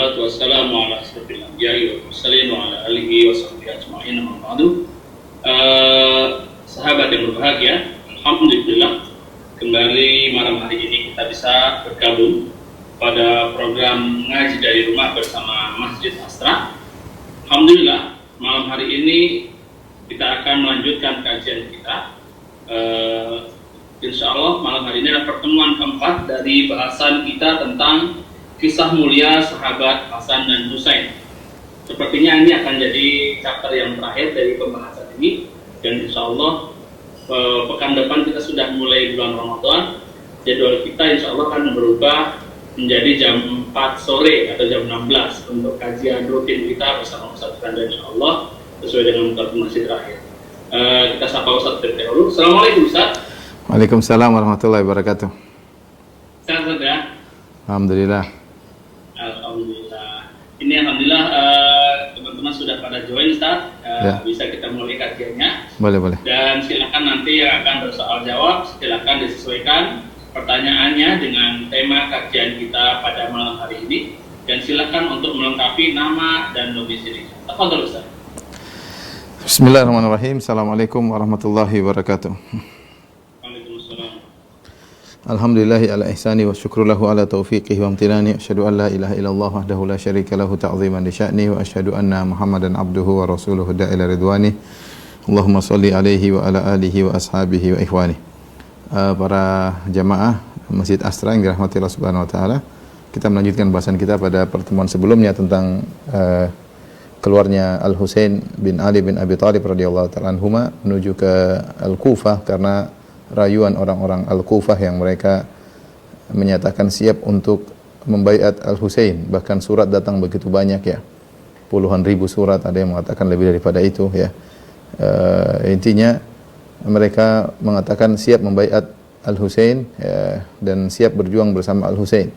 wassalatu wassalamu ala asrofil anbiya'i wal mursalin wa ala alihi wa sahbihi ajma'in amma ba'du. Sahabat yang berbahagia, alhamdulillah kembali malam hari ini kita bisa bergabung pada program ngaji dari rumah bersama Masjid Astra. Alhamdulillah malam hari ini kita akan melanjutkan kajian kita. Insya Allah malam hari ini adalah pertemuan keempat dari bahasan kita tentang kisah mulia sahabat Hasan dan Husain. Sepertinya ini akan jadi chapter yang terakhir dari pembahasan ini, dan insya Allah pekan depan kita sudah mulai bulan Ramadan. Jadwal kita insya Allah akan berubah menjadi jam 4 sore atau jam 16 untuk kajian rutin kita bersama Ustaz Randa, insya Allah sesuai dengan informasi terakhir. Kita sapa Ustaz terlebih dahulu. Assalamualaikum Ustaz. Waalaikumsalam warahmatullahi wabarakatuh. Sehat Ustaz ya? Alhamdulillah. Alhamdulillah. Ini alhamdulillah teman-teman sudah pada join Ustaz. Ya. Bisa kita mulai kajiannya. Boleh. Dan silakan nanti yang akan bersoal jawab silakan disesuaikan pertanyaannya dengan tema kajian kita pada malam hari ini, dan silakan untuk melengkapi nama dan domisili. Tafadhol Ustaz. Bismillahirrahmanirrahim. Assalamualaikum warahmatullahi wabarakatuh. Alhamdulillahi ala ihsani wa syukru lahu ala taufiqihi wa amtinani. Asyhadu an la ilaha illallah wahdahu la syarika lahu ta'ziman li sya'ni wa asyhadu anna Muhammadan abduhu wa rasuluhu da'ila ridwani. Allahumma shalli alaihi wa ala alihi wa ashabihi wa ikhwani. Para jamaah Masjid Astra yang dirahmati Allah Subhanahu wa taala, kita melanjutkan bahasan kita pada pertemuan sebelumnya tentang keluarnya Al-Husain bin Ali bin Abi Thalib radhiyallahu ta'ala anhuma menuju ke Al-Kufah karena rayuan orang-orang Al-Kufah yang mereka menyatakan siap untuk membaiat Al-Husain. Bahkan surat datang begitu banyak ya, puluhan ribu surat, ada yang mengatakan lebih daripada itu ya. Intinya mereka mengatakan siap membaiat Al-Husain ya, dan siap berjuang bersama Al-Husain.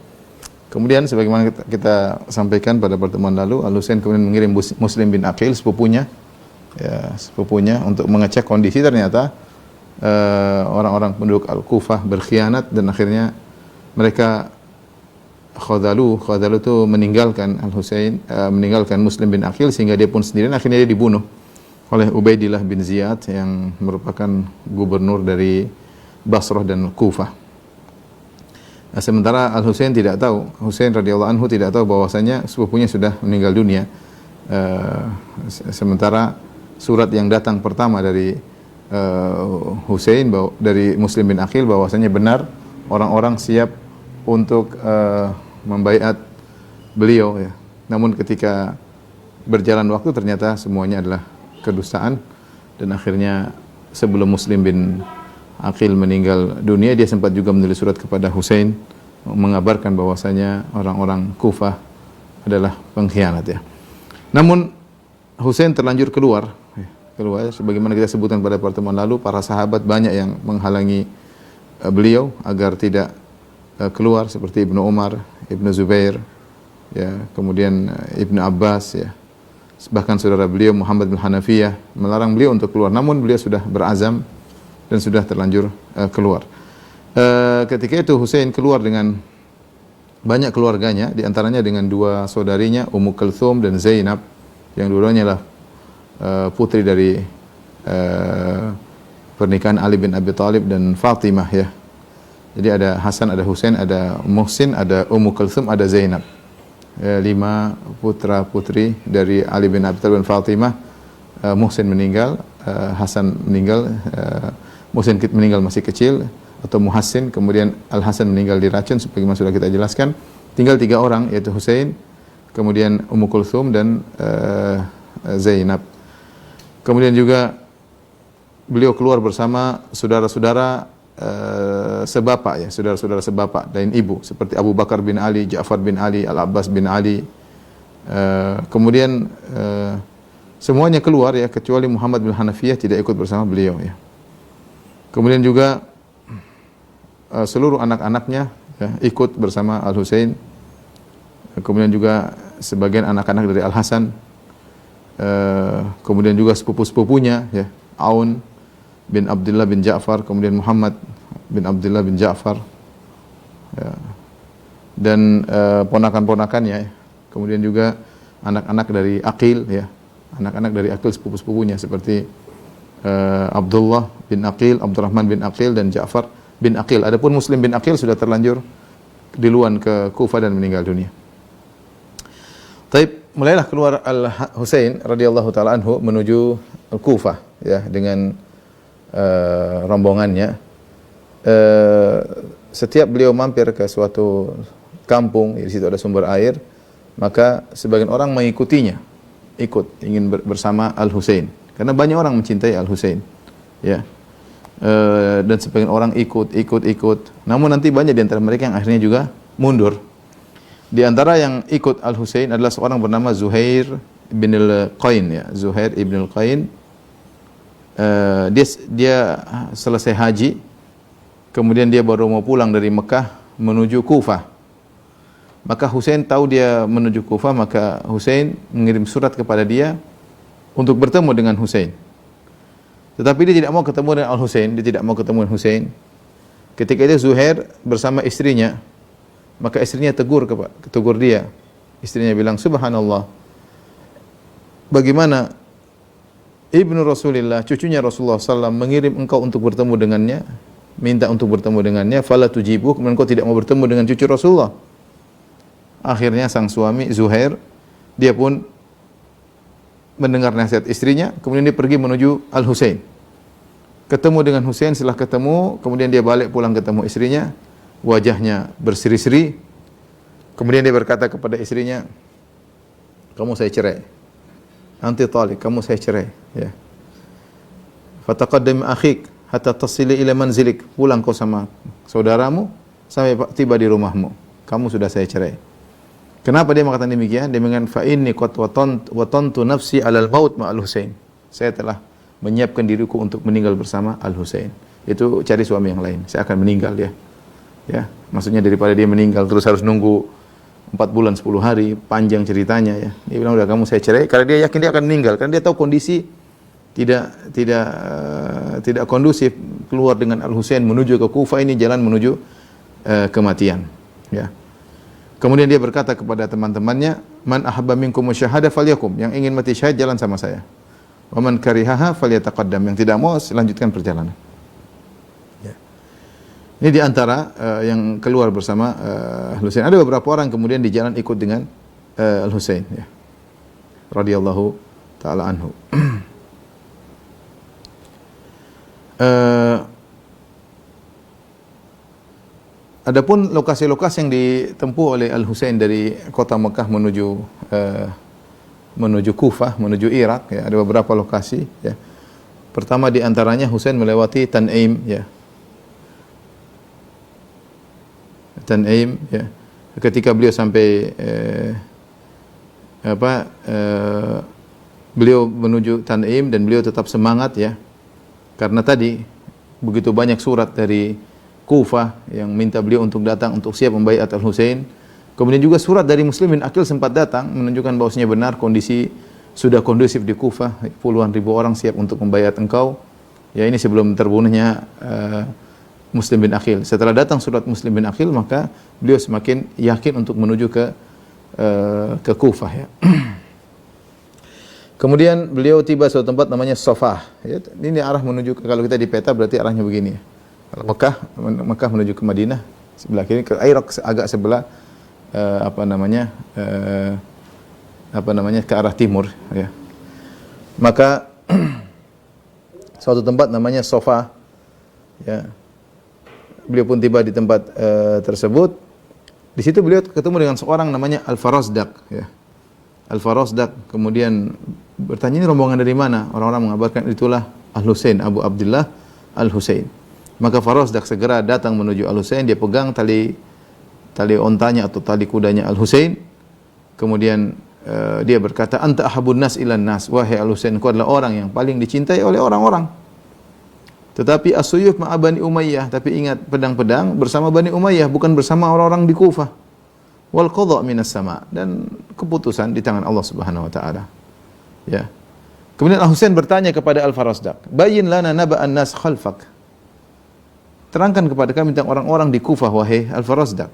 Kemudian sebagaimana kita sampaikan pada pertemuan lalu, Al-Husain kemudian mengirim Muslim bin Aqil, sepupunya untuk mengecek kondisi. Ternyata orang-orang penduduk Al-Kufah berkhianat dan akhirnya mereka khadalu itu meninggalkan Al-Husain, meninggalkan Muslim bin Aqil, sehingga dia pun sendirian akhirnya dia dibunuh oleh Ubaidillah bin Ziyad yang merupakan gubernur dari Basrah dan Kufah. Sementara Al-Husain tidak tahu, Husain radhiyallahu anhu tidak tahu bahwasanya sepupunya sudah meninggal dunia. Sementara surat yang datang pertama dari Husain dari Muslim bin Aqil bahwasanya benar orang-orang siap untuk membaiat beliau ya. Namun ketika berjalan waktu ternyata semuanya adalah kedustaan, dan akhirnya sebelum Muslim bin Aqil meninggal dunia dia sempat juga menulis surat kepada Husain mengabarkan bahwasanya orang-orang Kufah adalah pengkhianat ya. Namun Husain terlanjur keluar, sebagaimana kita sebutkan pada pertemuan lalu, para sahabat banyak yang menghalangi beliau agar tidak keluar, seperti Ibnu Umar, Ibnu Zubair ya, kemudian Ibnu Abbas ya. Bahkan saudara beliau Muhammad bin Hanafiyah melarang beliau untuk keluar, namun beliau sudah berazam dan sudah terlanjur keluar. Ketika itu Husain keluar dengan banyak keluarganya, di antaranya dengan dua saudarinya Ummu Kulthum dan Zainab, yang dua-duanya adalah putri dari pernikahan Ali bin Abi Thalib dan Fatimah ya. Jadi ada Hasan, ada Husain, ada Muhsin, ada Ummu Kulthum, ada Zainab. 5 putra putri dari Ali bin Abi Thalib dan Fatimah. Muhsin meninggal, Hasan meninggal, Muhsin meninggal masih kecil atau Muhassin, kemudian Al-Hasan meninggal diracun sebagaimana sudah kita jelaskan. Tinggal 3 orang, yaitu Husain, kemudian Ummu Kulthum dan Zainab. Kemudian juga beliau keluar bersama saudara-saudara sebapak ya, saudara-saudara sebapak dan ibu seperti Abu Bakar bin Ali, Ja'far bin Ali, Al-Abbas bin Ali. Kemudian semuanya keluar ya, kecuali Muhammad bin Hanafiyah tidak ikut bersama beliau ya. Kemudian juga seluruh anak-anaknya ya, ikut bersama Al-Husain. Kemudian juga sebagian anak-anak dari Al-Hasan. Kemudian juga sepupu-sepupunya ya, Aun bin Abdullah bin Ja'far, kemudian Muhammad bin Abdullah bin Ja'far ya, dan ponakan-ponakannya. kemudian juga anak-anak dari Aqil ya. Anak-anak dari Aqil sepupu-sepupunya seperti Abdullah bin Aqil, Abdurrahman bin Aqil dan Ja'far bin Aqil. Adapun Muslim bin Aqil sudah terlanjur duluan ke Kufah dan meninggal dunia. Taib, mulailah keluar Al-Husain radhiyallahu taala anhu menuju Kufah ya dengan rombongannya. Setiap beliau mampir ke suatu kampung, di situ ada sumber air, maka sebagian orang mengikutinya, ingin bersama Al-Husain. Karena banyak orang mencintai Al-Husain. Ya. Dan sebagian orang ikut. Namun nanti banyak di antara mereka yang akhirnya juga mundur. Di antara yang ikut Al-Husain adalah seorang bernama Zuhair bin Al-Qain ya. Zuhair bin Al-Qain. Dia selesai haji, kemudian dia baru mau pulang dari Mekah menuju Kufah. Maka Husain tahu dia menuju Kufah, maka Husain mengirim surat kepada dia untuk bertemu dengan Husain. Tetapi dia tidak mau ketemu dengan Al-Husain, dia tidak mau ketemu dengan Husain. Ketika itu Zuhair bersama istrinya, maka istrinya tegur dia. Istrinya bilang, "Subhanallah. Bagaimana ibnu Rasulillah, cucunya Rasulullah SAW mengirim engkau untuk bertemu dengannya, minta untuk bertemu dengannya, fala tujibu, kemudian engkau tidak mau bertemu dengan cucu Rasulullah." Akhirnya sang suami Zuhair, dia pun mendengar nasihat istrinya, kemudian dia pergi menuju Al-Husain. Ketemu dengan Husain, setelah ketemu, kemudian dia balik pulang ketemu istrinya, wajahnya berseri-seri. Kemudian dia berkata kepada istrinya, "Kamu saya cerai. Anti talik, kamu saya cerai." Ya. "Fataqaddam akhik hatta tasili ila manzilik." Pulang kau sama saudaramu sampai tiba di rumahmu. Kamu sudah saya cerai. Kenapa dia mengatakan demikian? Dia mengatakan, "Fa inni qad watantu nafsi 'alal maut ma'al Husain." Saya telah menyiapkan diriku untuk meninggal bersama Al-Husain. Itu cari suami yang lain. Saya akan meninggal ya. Ya, maksudnya daripada dia meninggal terus harus nunggu 4 bulan 10 hari, panjang ceritanya ya. Dia bilang, "Udah kamu saya cerai," karena dia yakin dia akan meninggal, karena dia tahu kondisi tidak kondusif. Keluar dengan Al-Husain menuju ke Kufah, ini jalan menuju kematian ya. Kemudian dia berkata kepada teman-temannya, "Man ahabba minkum syahada falyakum." Yang ingin mati syahid jalan sama saya. "Wa man karihaha falyataqaddam." Yang tidak mau lanjutkan perjalanan. Ya. Ini di antara yang keluar bersama Al-Husain. Ada beberapa orang kemudian di jalan ikut dengan Al-Husain ya. Radhiyallahu taala anhu. Adapun lokasi-lokasi yang ditempuh oleh Al-Husain dari kota Mekah menuju Kufah, menuju Irak ya, ada beberapa lokasi ya. Pertama di antaranya Husain melewati Tan'im ya. Tan'im ya. Ketika beliau sampai beliau menuju Tan'im dan beliau tetap semangat ya. Karena tadi begitu banyak surat dari Kufah yang minta beliau untuk datang untuk siap membaiat Al-Husain. Kemudian juga surat dari Muslim bin Aqil sempat datang menunjukkan bahwasanya benar kondisi sudah kondusif di Kufah, puluhan ribu orang siap untuk membaiat engkau. Ya, ini sebelum terbunuhnya Muslim bin Aqil. Setelah datang surat Muslim bin Aqil, maka beliau semakin yakin untuk menuju ke Kufah ya. Kemudian beliau tiba suatu tempat namanya Sofah. Ya, ini arah menuju kalau kita di peta berarti arahnya begini ya. Mekah menuju ke Madinah sebelah kiri, ke Irak agak sebelah ke arah timur ya. Maka suatu tempat namanya Sofah ya. Beliau pun tiba di tempat tersebut. Di situ beliau ketemu dengan seorang namanya Al-Farazdaq ya. Al-Farazdaq kemudian bertanya, "Ini rombongan dari mana?" Orang-orang mengabarkan itulah Al-Husain, Abu Abdullah Al-Husain. Maka Farazdaq segera datang menuju Al-Husain, dia pegang tali ontanya atau tali kudanya Al-Husain. Kemudian dia berkata, "Anta ahabun nas ilan nas." Wahai Al-Husain, engkau adalah orang yang paling dicintai oleh orang-orang. Tetapi as-suyuf ma'a Bani Umayyah, tapi ingat pedang-pedang bersama Bani Umayyah, bukan bersama orang-orang di Kufah. Wal qadha' minas sama', dan keputusan di tangan Allah Subhanahu wa taala. Ya. Kemudian Al-Husain bertanya kepada Al-Farazdaq, "Bayyin lana naba'an nas khalfak." Terangkan kepada kami tentang orang-orang di Kufah, wahai Al-Farazdaq.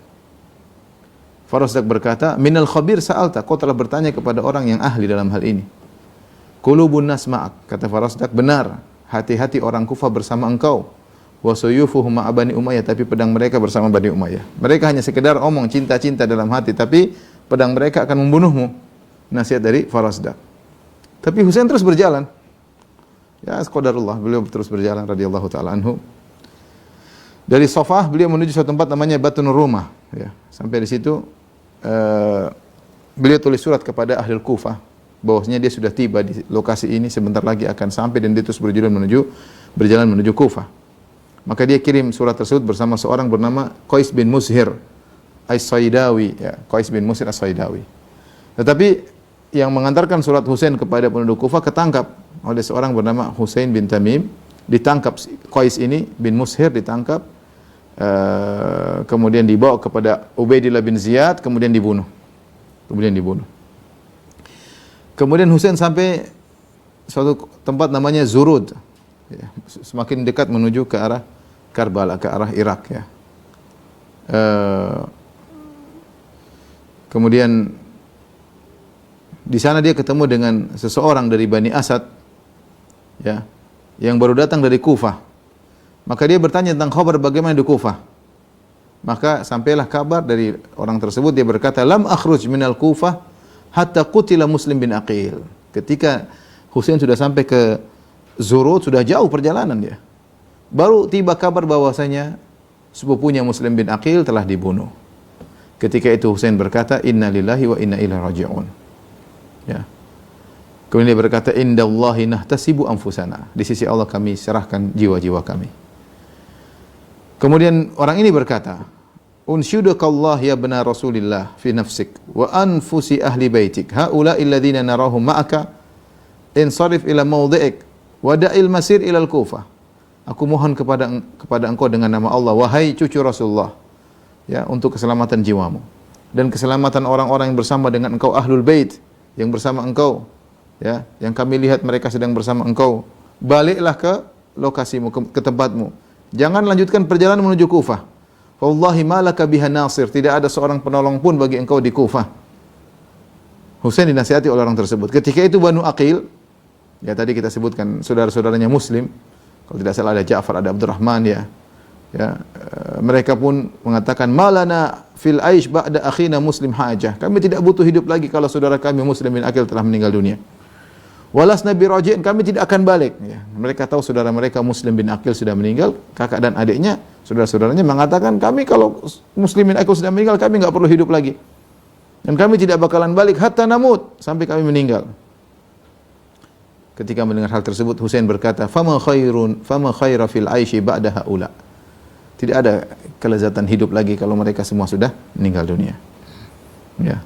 Farasdak berkata, minal khabir sa'alta, kau telah bertanya kepada orang yang ahli dalam hal ini. Qulubun nas ma'ak, kata Farasdak, benar, hati-hati orang Kufah bersama engkau. Wa suyufuhum ma'a Bani Umayyah, tapi pedang mereka bersama Bani Umayyah. Mereka hanya sekedar omong cinta-cinta dalam hati, tapi pedang mereka akan membunuhmu. Nasihat dari Farasdak. Tapi Husain terus berjalan. Ya, qadarullah, beliau terus berjalan radhiyallahu taala anhu. Dari Safah beliau menuju suatu tempat namanya Batun Rumah, ya. Sampai di situ beliau tulis surat kepada ahli Kufah bahwasanya dia sudah tiba di lokasi ini, sebentar lagi akan sampai, dan dia terus berjalan menuju Kufah. Maka dia kirim surat tersebut bersama seorang bernama Qais bin Mushir As-Saidawi, ya, Qais bin Mushir As-Saidawi. Tetapi yang mengantarkan surat Husain kepada penduduk Kufah ketangkap oleh seorang bernama Husain bin Tamim. Ditangkap Qais ini bin Mushir, ditangkap, kemudian dibawa kepada Ubaidillah bin Ziyad, kemudian dibunuh. Kemudian Husain sampai suatu tempat namanya Zurud, ya, semakin dekat menuju ke arah Karbala, ke arah Irak, ya. Kemudian di sana dia ketemu dengan seseorang dari Bani Asad, ya, yang baru datang dari Kufah. Maka dia bertanya tentang kabar bagaimana di Kufah. Maka sampailah kabar dari orang tersebut, dia berkata, lam akhruj minal Kufah hatta qutila Muslim bin Aqil. Ketika Husain sudah sampai ke Zurud, sudah jauh perjalanan dia, baru tiba kabar bahwasanya sepupunya Muslim bin Aqil telah dibunuh. Ketika itu Husain berkata, inna lillahi wa inna ilaihi raji'un. Ya. Kemudian dia berkata, indallahi nahtasibu anfusana. Di sisi Allah kami serahkan jiwa-jiwa kami. Kemudian orang ini berkata, unsyidukallah ya bena Rasulillah fi nafsik wa anfusi ahli baitik haula'i alladhina narahum ma'aka insarif ila mawdi'ik wa da'il masir ila al-Kufah. Aku mohon kepada engkau dengan nama Allah, wahai cucu Rasulullah, ya, untuk keselamatan jiwamu dan keselamatan orang-orang yang bersama dengan engkau, ahlul bait yang bersama engkau, ya, yang kami lihat mereka sedang bersama engkau. Baliklah ke lokasimu, ke tempatmu. Jangan lanjutkan perjalanan menuju Kufah. Wallahi malaka biha nasir. Tidak ada seorang penolong pun bagi engkau di Kufah. Husain dinasihati oleh orang tersebut. Ketika itu Banu Aqil, ya tadi kita sebutkan saudara-saudaranya Muslim. Kalau tidak salah ada Ja'far, ada Abdurrahman, ya. Ya, mereka pun mengatakan, malana fil aish ba'da akhina Muslim hajah. Kami tidak butuh hidup lagi kalau saudara kami Muslim bin Aqil telah meninggal dunia. Walasna bi raji'in, kami tidak akan balik, ya. Mereka tahu saudara mereka Muslim bin Aqil sudah meninggal, kakak dan adiknya, saudara-saudaranya mengatakan, kami kalau Muslim bin Aqil sudah meninggal, kami enggak perlu hidup lagi. Dan kami tidak bakalan balik hatta namut, sampai kami meninggal. Ketika mendengar hal tersebut, Husain berkata, fama khaira fil aishi ba'da haula. Tidak ada kelezatan hidup lagi kalau mereka semua sudah meninggal dunia. Ya.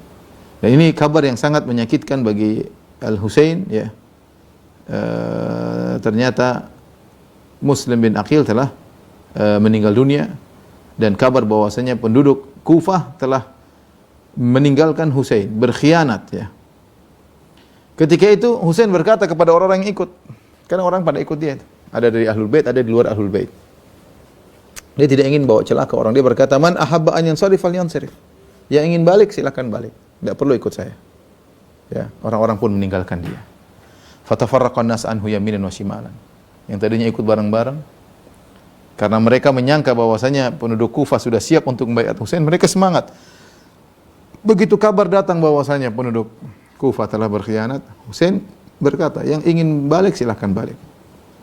Dan ini kabar yang sangat menyakitkan bagi Al-Husain, ya. Ternyata Muslim bin Aqil telah meninggal dunia, dan kabar bahwasanya penduduk Kufah telah meninggalkan Husain, berkhianat, ya. Ketika itu Husain berkata kepada orang-orang yang ikut, karena orang pada ikut dia, ada dari Ahlul Bait, ada di luar Ahlul Bait. Dia tidak ingin bawa celaka orang. Dia berkata, man ahabba an yansarif falyansarif. Yang ingin balik silakan balik, tidak perlu ikut saya. Ya, orang-orang pun meninggalkan dia. Fatafarraqan nas anhu yaminan wa shimalan. Yang tadinya ikut bareng-bareng, karena mereka menyangka bahwasanya penduduk Kufah sudah siap untuk membaiat Husain, mereka semangat. Begitu kabar datang bahwasanya penduduk Kufah telah berkhianat, Husain berkata, yang ingin balik silahkan balik.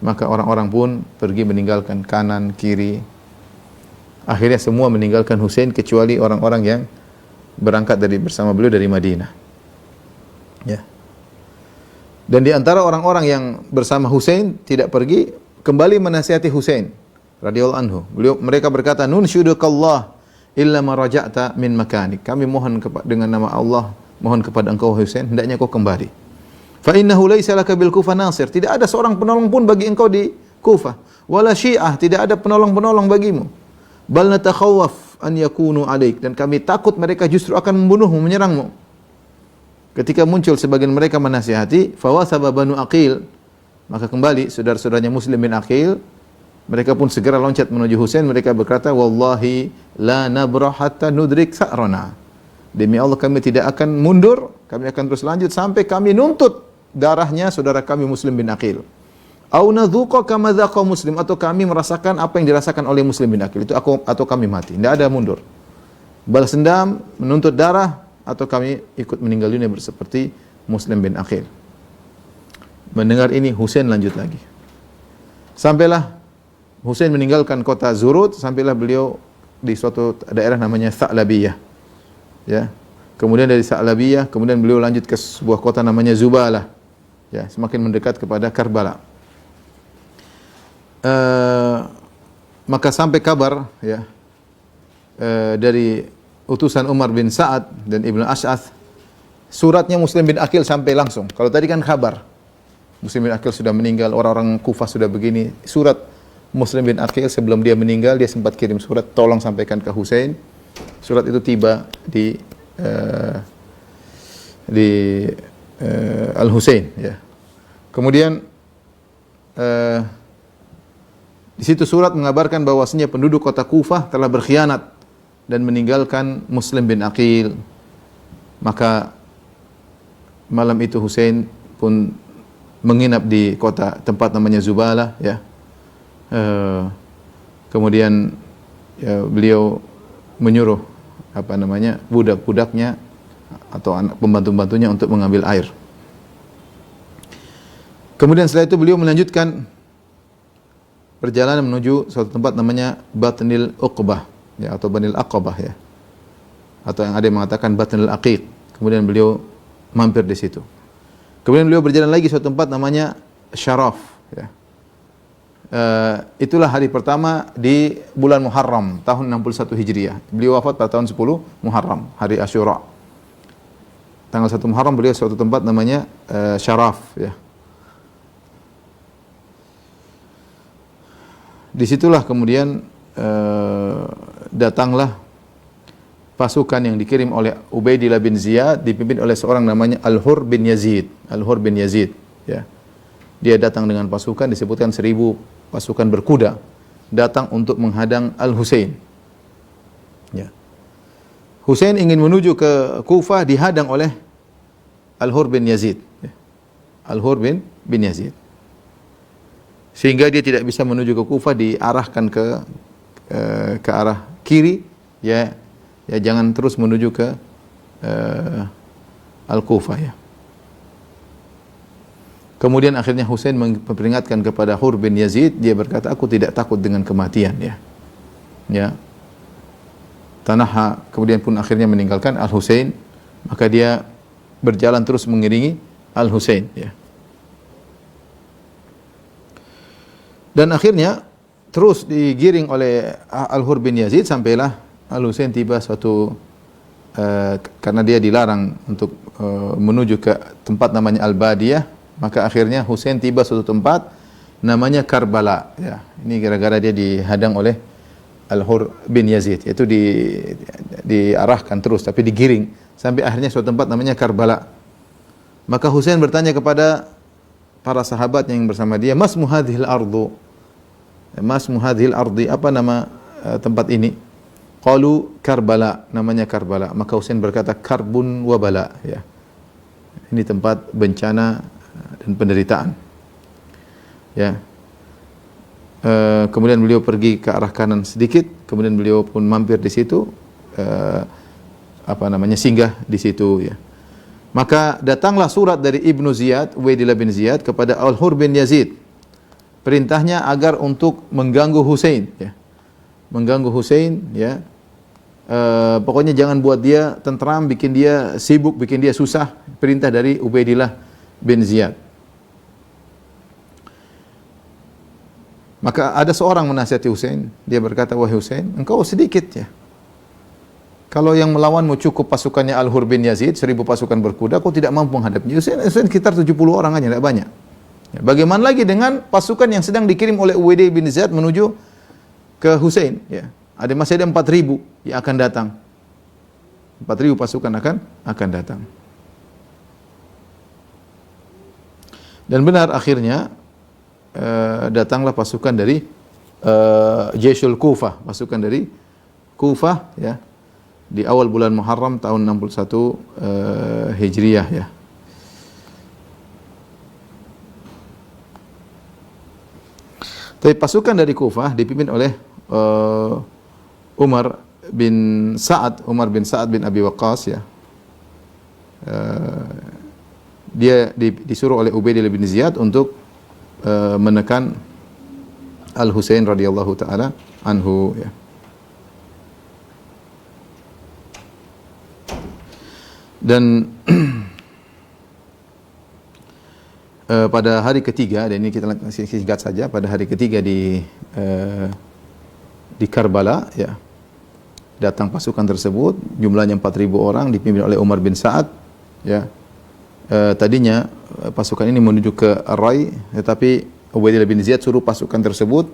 Maka orang-orang pun pergi meninggalkan kanan, kiri. Akhirnya semua meninggalkan Husain kecuali orang-orang yang berangkat bersama beliau dari Madinah. Ya. Dan di antara orang-orang yang bersama Husain tidak pergi, kembali menasihati Husain radhiyallahu anhu. Mereka berkata, nunsyidukallah illa ma raja'ta min makanik. Kami mohon dengan nama Allah, mohon kepada engkau Husain, hendaknya kau kembali. Fa innahu laisa laka bil Kufah nasir. Tidak ada seorang penolong pun bagi engkau di Kufah. Wala syi'ah, tidak ada penolong-penolong bagimu. Bal natakhawaf an yakunu alaik, dan kami takut mereka justru akan membunuhmu, menyerangmu. Ketika muncul sebagian mereka menasihati, fawasaba Banu Aqil, maka kembali saudara-saudaranya Muslim bin Aqil, mereka pun segera loncat menuju Husain. Mereka berkata, wallahi la nabrah hatta nudrik sa'rana. Demi Allah kami tidak akan mundur, kami akan terus lanjut sampai kami nuntut darahnya saudara kami Muslim bin Aqil. Au nadzuqa kama dzaqa Muslim, atau kami merasakan apa yang dirasakan oleh Muslim bin Aqil itu, atau kami mati. Tidak ada mundur. Balas dendam, menuntut darah, atau kami ikut meninggal dunia seperti Muslim bin Aqil. Mendengar ini Husain lanjut lagi. Sampailah Husain meninggalkan kota Zurut, sampailah beliau di suatu daerah namanya Tha'labiyah. Ya. Kemudian dari Tha'labiyah, kemudian beliau lanjut ke sebuah kota namanya Zubalah. Ya, semakin mendekat kepada Karbala. Maka sampai kabar ya dari utusan Umar bin Sa'ad dan Ibnu Ash'ath, suratnya Muslim bin Aqil sampai langsung. Kalau tadi kan kabar Muslim bin Aqil sudah meninggal, orang-orang Kufah sudah begini. Surat Muslim bin Aqil sebelum dia meninggal, dia sempat kirim surat, tolong sampaikan ke Husain. Surat itu tiba di Al-Husain. Ya. Kemudian di situ surat mengabarkan bahwasanya penduduk kota Kufah telah berkhianat dan meninggalkan Muslim bin Aqil. Maka malam itu Husain pun menginap di kota tempat namanya Zubalah. Ya. Kemudian ya, beliau menyuruh budak-budaknya atau anak pembantu-pembantunya untuk mengambil air. Kemudian setelah itu beliau melanjutkan perjalanan menuju suatu tempat namanya Batnil Uqbah ya, atau Banil Aqabah ya. Atau yang ada yang mengatakan Batnil Aqiq. Kemudian beliau mampir di situ. Kemudian beliau berjalan lagi suatu tempat namanya Syaraf ya. Itulah hari pertama di bulan Muharram tahun 61 Hijriah. Beliau wafat pada tahun 10 Muharram, hari Asyura. Tanggal 1 Muharram beliau suatu tempat namanya Syaraf ya. Disitulah kemudian datanglah pasukan yang dikirim oleh Ubaidillah bin Ziyad, dipimpin oleh seorang namanya Al-Hur bin Yazid. Al-Hur bin Yazid ya. Dia datang dengan pasukan, disebutkan 1000 pasukan berkuda, datang untuk menghadang Al-Husain. Ya. Husain ingin menuju ke Kufah, dihadang oleh Al-Hur bin Yazid. Ya. Al-Hur bin Yazid. Sehingga dia tidak bisa menuju ke Kufah, diarahkan ke arah kiri, ya jangan terus menuju ke Al-Kufah ya. Kemudian akhirnya Husain memperingatkan kepada Hur bin Yazid, dia berkata, aku tidak takut dengan kematian ya. Ya. Tanaha, kemudian pun akhirnya meninggalkan Al-Husain, maka dia berjalan terus mengiringi Al-Husain ya. Dan akhirnya terus digiring oleh Al-Hur bin Yazid sampailah Al-Husain tiba suatu karena dia dilarang untuk menuju ke tempat namanya Al-Badiyah, maka akhirnya Husain tiba suatu tempat namanya Karbala ya. Ini gara-gara dia dihadang oleh Al-Hur bin Yazid, yaitu diarahkan terus tapi digiring sampai akhirnya suatu tempat namanya Karbala. Maka Husain bertanya kepada para sahabat yang bersama dia, "Mas muhadhil ardu?" Mas muhadhil ardi, apa nama tempat ini? Qalu Karbala, namanya Karbala. Maka Husain berkata, karbun wa bala ya. Ini tempat bencana dan penderitaan. Ya. Kemudian beliau pergi ke arah kanan sedikit, kemudian beliau pun mampir di situ, singgah di situ ya. Maka datanglah surat dari Ibnu Ziyad, Ubaidillah bin Ziyad kepada Al-Hur bin Yazid. Perintahnya agar untuk mengganggu Husain ya. Mengganggu Husain ya. Pokoknya jangan buat dia tentram, bikin dia sibuk, bikin dia susah. Perintah dari Ubaidillah bin Ziyad. Maka ada seorang menasihati Husain, dia berkata, "Wahai Husain, engkau sedikit ya. Kalau yang melawanmu cukup pasukannya Al-Hur bin Yazid, 1000 pasukan berkuda, kau tidak mampu menghadapinya." Husain sekitar 70 orang aja, tidak banyak. Ya, bagaimana lagi dengan pasukan yang sedang dikirim oleh Ubaidillah bin Ziyad menuju ke Husain ya. Masih ada 4.000 yang akan datang. 4.000 pasukan akan datang. Dan benar akhirnya datanglah pasukan dari Jaisul Kufah, pasukan dari Kufah ya. di awal bulan Muharram tahun 61 Hijriyah ya. Tapi pasukan dari Kufah dipimpin oleh Umar bin Sa'ad bin Abi Waqqas ya. Dia disuruh oleh Ubaidillah bin Ziyad untuk menekan Al-Husain radhiyallahu taala anhu ya. Dan pada hari ketiga, dan ini kita singkat saja, pada hari ketiga di Karbala ya, datang pasukan tersebut, jumlahnya 4.000 orang, dipimpin oleh Umar bin Sa'ad ya. Tadinya pasukan ini menuju ke Ar-Rai, tetapi Ubaidillah bin Ziyad suruh pasukan tersebut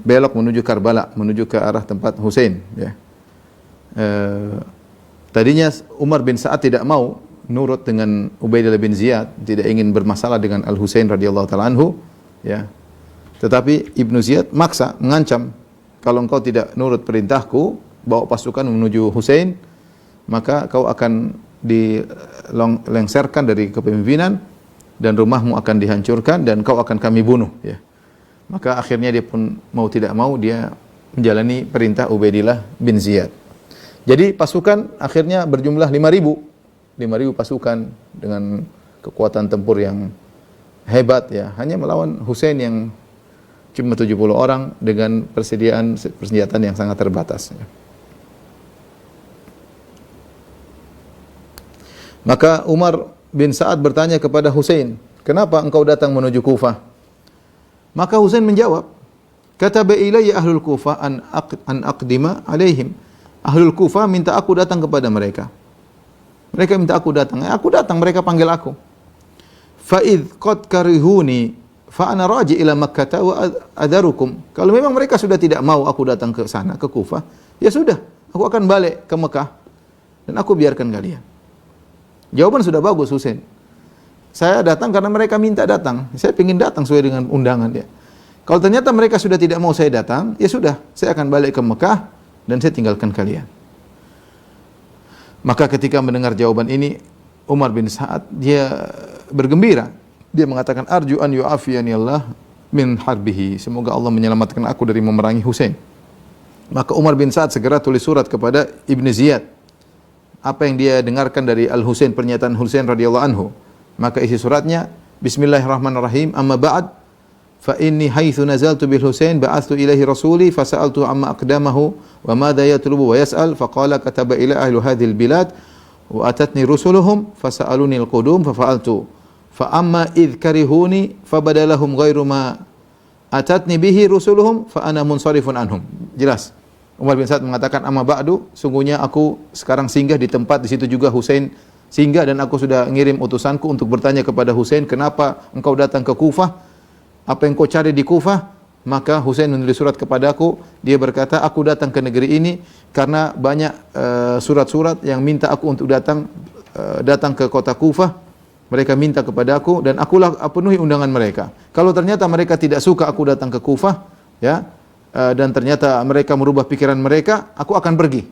belok menuju Karbala, menuju ke arah tempat Husain ya. Tadinya Umar bin Sa'ad tidak mau nurut dengan Ubaidillah bin Ziyad, tidak ingin bermasalah dengan Al-Husain radhiyallahu taala anhu ya. Tetapi Ibnu Ziyad maksa, mengancam, kalau engkau tidak nurut perintahku, bawa pasukan menuju Husain, maka kau akan dilengserkan dari kepemimpinan dan rumahmu akan dihancurkan dan kau akan kami bunuh ya. Maka akhirnya dia pun mau tidak mau dia menjalani perintah Ubaidillah bin Ziyad. Jadi pasukan akhirnya berjumlah 5.000 pasukan dengan kekuatan tempur yang hebat ya, hanya melawan Husain yang cuma 70 orang dengan persenjataan yang sangat terbatas ya. Maka Umar bin Sa'ad bertanya kepada Husain, kenapa engkau datang menuju Kufah? Maka Husain menjawab, kataba ilayya ahlul Kufah an aqdima alaihim. Ahlul Kufah minta aku datang kepada mereka. Mereka minta aku datang. Aku datang, mereka panggil aku. Fa idh qad karihuni fa ana raji ila Makkah wa adarukum. Kalau memang mereka sudah tidak mau aku datang ke sana, ke Kufah, ya sudah, aku akan balik ke Mekah dan aku biarkan kalian. Jawaban sudah bagus Husain. Saya datang karena mereka minta datang. Saya ingin datang sesuai dengan undangan dia. Kalau ternyata mereka sudah tidak mau saya datang, ya sudah, saya akan balik ke Mekah dan saya tinggalkan kalian. Maka ketika mendengar jawaban ini, Umar bin Sa'ad dia bergembira. Dia mengatakan, arju an yu'afiyani Allah min harbihi. Semoga Allah menyelamatkan aku dari memerangi Husain. Maka Umar bin Sa'ad segera tulis surat kepada Ibn Ziyad. Apa yang dia dengarkan dari Al-Husain, pernyataan Husain radhiyallahu anhu. Maka isi suratnya, Bismillahirrahmanirrahim, amma ba'd, fa inni haitsu nazaltu bil Husain ba'athtu ilaihi rasuli fasa'altu amma aqdamahu wa madha yatlubu wa yas'al faqala kataba ila ahli hadhil bilad wa atatni rusuluhum fasa'aluni al-qudum fa fa'altu fa amma idh karihuni fabadalahum ghairu ma atatni bihi rusuluhum fa ana munsarifun anhum. Jelas. Umar bin Sa'ad mengatakan, amma ba'du, sungguhnya aku sekarang singgah di tempat, di situ juga Husain singgah, dan aku sudah ngirim utusanku untuk bertanya kepada Husain, kenapa engkau datang ke Kufah? Apa yang kau cari di Kufah? Maka Husain menulis surat kepadaku, dia berkata, aku datang ke negeri ini karena banyak surat-surat yang minta aku untuk datang ke kota Kufah. Mereka minta kepadaku dan akulah penuhi undangan mereka. Kalau ternyata mereka tidak suka aku datang ke Kufah, ya, dan ternyata mereka merubah pikiran mereka, aku akan pergi,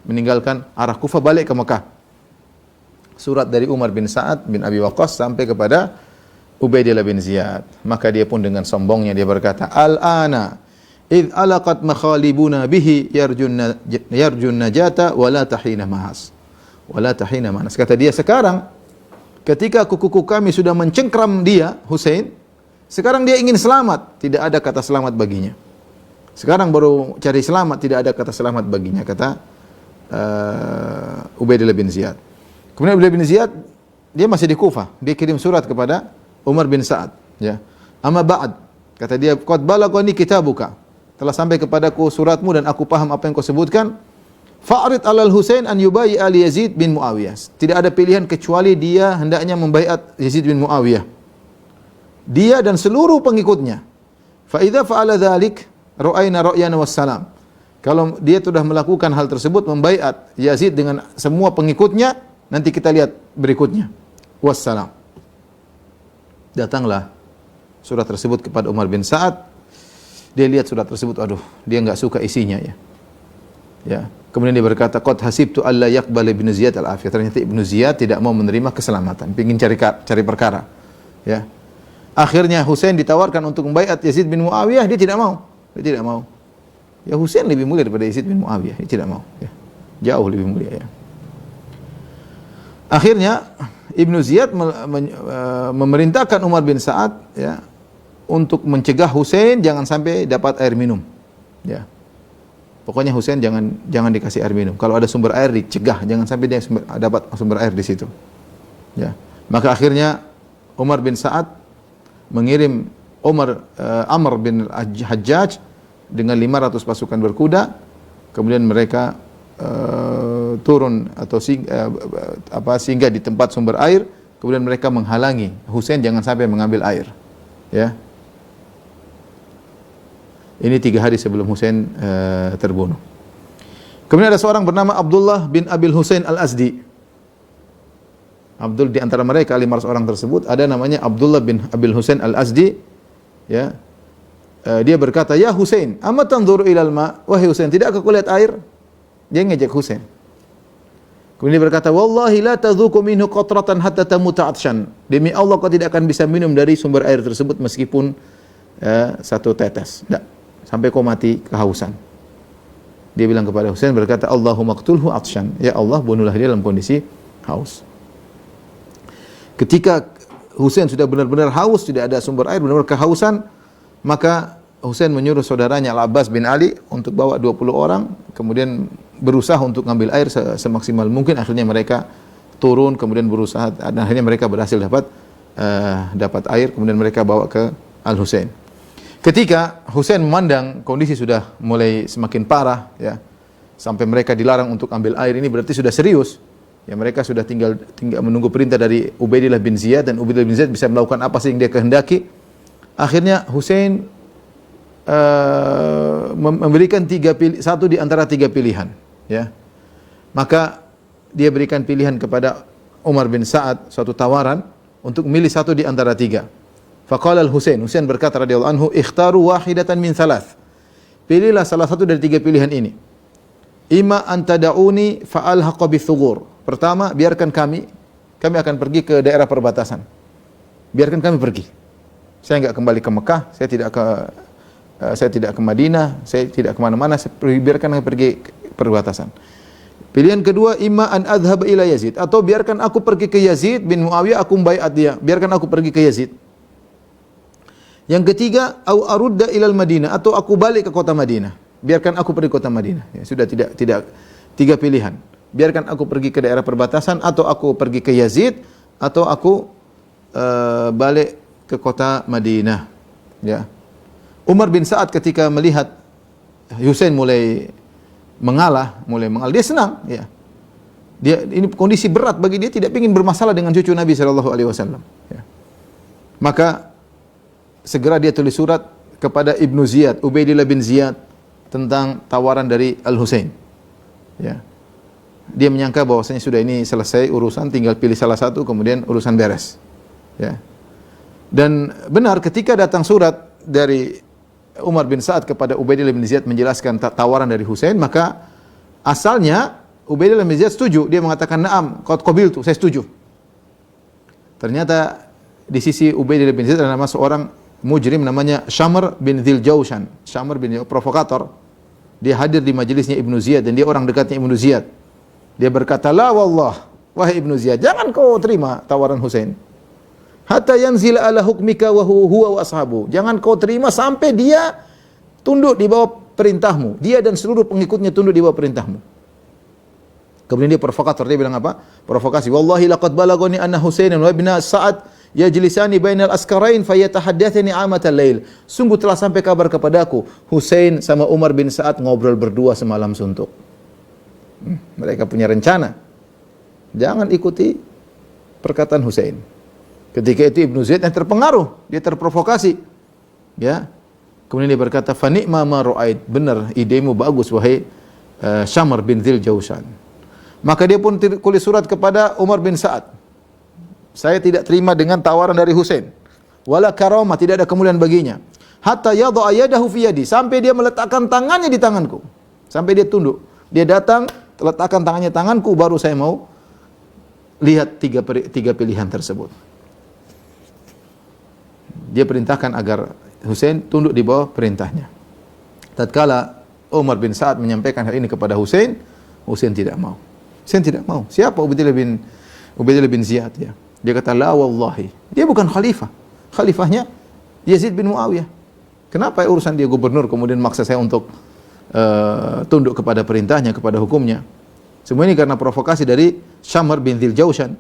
meninggalkan arah Kufah, balik ke Mekah. Surat dari Umar bin Sa'ad bin Abi Waqqas sampai kepada Ubaidillah bin Ziyad. Maka dia pun dengan sombongnya dia berkata, al-ana idh alaqat makhalibuna bihi yarjun najata wala tahina mahas. Wala tahina mahas. Kata dia, sekarang ketika kuku kami sudah mencengkram dia, Husain, sekarang dia ingin selamat, tidak ada kata selamat baginya. Sekarang baru cari selamat, tidak ada kata selamat baginya, kata Ubaidillah bin Ziyad. Kemudian Ubaidillah bin Ziyad, dia masih di Kufah. Dia kirim surat kepada Umar bin Sa'ad, ya. Amma ba'd, kata dia, qad balagani kitabuka. Telah sampai kepadaku suratmu dan aku paham apa yang kau sebutkan. Fa'rid 'alal Husain an yubayyi ali Yazid bin Muawiyah. Tidak ada pilihan kecuali dia hendaknya membaiat Yazid bin Muawiyah. Dia dan seluruh pengikutnya. Fa idza fa'ala dzalik ra'ayna ra'yana wassalam. Kalau dia sudah melakukan hal tersebut, membaiat Yazid dengan semua pengikutnya, nanti kita lihat berikutnya. Wassalam. Datanglah surat tersebut kepada Umar bin Sa'ad. Dia lihat surat tersebut, aduh, dia enggak suka isinya ya. Ya. Kemudian dia berkata, "Qad hasibtu alla yaqbal Ibnu Ziyad al-afiyah." Ternyata Ibnu Ziyad tidak mau menerima keselamatan, ingin cari perkara. Ya. Akhirnya Husain ditawarkan untuk membaiat Yazid bin Muawiyah, dia tidak mau. Dia tidak mau. Ya Husain lebih mulia daripada Yazid bin Muawiyah, dia tidak mau. Ya. Jauh lebih mulia ya. Akhirnya Ibnu Ziyad memerintahkan Umar bin Sa'ad ya untuk mencegah Husain jangan sampai dapat air minum. Ya. Pokoknya Husain jangan dikasih air minum. Kalau ada sumber air dicegah, jangan sampai dia dapat sumber air di situ. Ya. Maka akhirnya Umar bin Sa'ad mengirim Amr bin Hajjaj dengan 500 pasukan berkuda, kemudian mereka turun atau singgah di tempat sumber air, kemudian mereka menghalangi Husain jangan sampai mengambil air. Ya. Ini 3 hari sebelum Husain terbunuh. Kemudian ada seorang bernama Abdullah bin Abil Husain al-Azdi. Di antara mereka 500 orang tersebut ada namanya Abdullah bin Abil Husain al-Azdi. Ya. Dia berkata, "Ya Husain, amma tanzuru ilal ma?" Wahai Husain, tidakkah kau lihat air? Dia ngejek Husain. Kemudian dia berkata, "Wallahi la tadzuqu minhu qatratan hatta tamuta atshan." Demi Allah kau tidak akan bisa minum dari sumber air tersebut meskipun satu tetes. Tidak. Sampai kau mati kehausan. Dia bilang kepada Husain berkata, "Allahumma qtulhu atshan." Ya Allah, bunuhlah dia dalam kondisi haus. Ketika Husain sudah benar-benar haus, tidak ada sumber air, benar-benar kehausan, maka Husain menyuruh saudaranya Al-Abbas bin Ali untuk bawa 20 orang, kemudian berusaha untuk ngambil air semaksimal mungkin. Akhirnya mereka turun, kemudian berusaha, dan akhirnya mereka berhasil dapat air, kemudian mereka bawa ke Al-Husain. Ketika Husain memandang kondisi sudah mulai semakin parah, ya, sampai mereka dilarang untuk ambil air, ini berarti sudah serius. Ya, mereka sudah tinggal menunggu perintah dari Ubaidillah bin Ziyad, dan Ubaidillah bin Ziyad bisa melakukan apa sih yang dia kehendaki. Akhirnya Husain memberikan satu di antara 3 pilihan, ya. Maka dia berikan pilihan kepada Umar bin Sa'ad, suatu tawaran untuk memilih satu di antara 3. Faqala Husain berkata radhiyallahu anhu, "Ikhtaru wahidatan min thalath." Pilihlah salah satu dari 3 pilihan ini. Ima an tad'uni fa'alhaqa bithughur. Pertama, biarkan kami akan pergi ke daerah perbatasan. Biarkan kami pergi. Saya enggak kembali ke Mekah, saya tidak ke Madinah, saya tidak kemana-mana, biarkan kami pergi ke perbatasan. Pilihan kedua, imma an adhhab ila Yazid, atau biarkan aku pergi ke Yazid bin Muawiyah, aku baiat dia, biarkan aku pergi ke Yazid. Yang ketiga, au arudda ilal Madinah, atau aku balik ke kota Madinah, biarkan aku pergi ke kota Madinah. Ya, sudah tidak 3 pilihan. Biarkan aku pergi ke daerah perbatasan, atau aku pergi ke Yazid, atau aku balik ke kota Madinah. Ya. Umar bin Sa'ad ketika melihat Husain mulai mengalah, dia senang, ya. Ini kondisi berat bagi dia, tidak ingin bermasalah dengan cucu Nabi sallallahu alaihi wasallam, ya. Maka segera dia tulis surat kepada Ibnu Ziyad, Ubaidillah bin Ziyad, tentang tawaran dari Al-Husain. Ya. Dia menyangka bahwasanya sudah ini selesai urusan, tinggal pilih salah satu, kemudian urusan beres. Ya. Dan benar ketika datang surat dari Umar bin Sa'ad kepada Ubaidillah bin Ziyad menjelaskan tawaran dari Husain, maka asalnya Ubaidillah bin Ziyad setuju. Dia mengatakan, "Na'am, qad qabiltu," saya setuju. Ternyata di sisi Ubaidillah bin Ziyad ada nama seorang mujrim namanya Syamr bin Dzil Jaushan. Syamr bin provokator. Dia hadir di majelisnya Ibnu Ziyad dan dia orang dekatnya Ibnu Ziyad. Dia berkata, "La wallah, wahai Ibnu Ziyad, jangan kau terima tawaran Husain. Hatta yanzila ala hukmika wa huwa wa ashabu." Jangan kau terima sampai dia tunduk di bawah perintahmu. Dia dan seluruh pengikutnya tunduk di bawah perintahmu. Kemudian dia provokator, dia bilang apa? Provokasi. "Wallahi laqad balagani anna Husainan wa ibna Sa'ad yajlisani bainal askarain fayatahaddatsani amatal lail." Sungguh telah sampai kabar kepadaku, Husain sama Umar bin Sa'ad ngobrol berdua semalam suntuk. Mereka punya rencana. Jangan ikuti perkataan Husain. Ketika itu Ibnu Zaid yang terpengaruh, dia terprovokasi. Ya. Kemudian dia berkata, "Fa ni'ma ma ra'ait." Benar, idemu bagus wahai Syamr bin Dzil Jaushan. Maka dia pun tulis surat kepada Umar bin Sa'ad. "Saya tidak terima dengan tawaran dari Husain. Wala karamah, tidak ada kemuliaan baginya. Hatta yadha yadahu fi yadi." Sampai dia meletakkan tangannya di tanganku. Sampai dia tunduk. Dia datang, letakkan tangannya tanganku, baru saya mau lihat tiga pilihan tersebut. Dia perintahkan agar Husain tunduk di bawah perintahnya. Tatkala Umar bin Sa'ad menyampaikan hal ini kepada Husain, Husain tidak mau. Husain tidak mau. Siapa Ubaidillah bin Ziyad ya? Dia kata, la wallahi. Dia bukan khalifah. Khalifahnya Yazid bin Muawiyah. Kenapa urusan dia gubernur kemudian maksa saya untuk tunduk kepada perintahnya, kepada hukumnya? Semua ini karena provokasi dari Syamr bin Dzil Jaushan.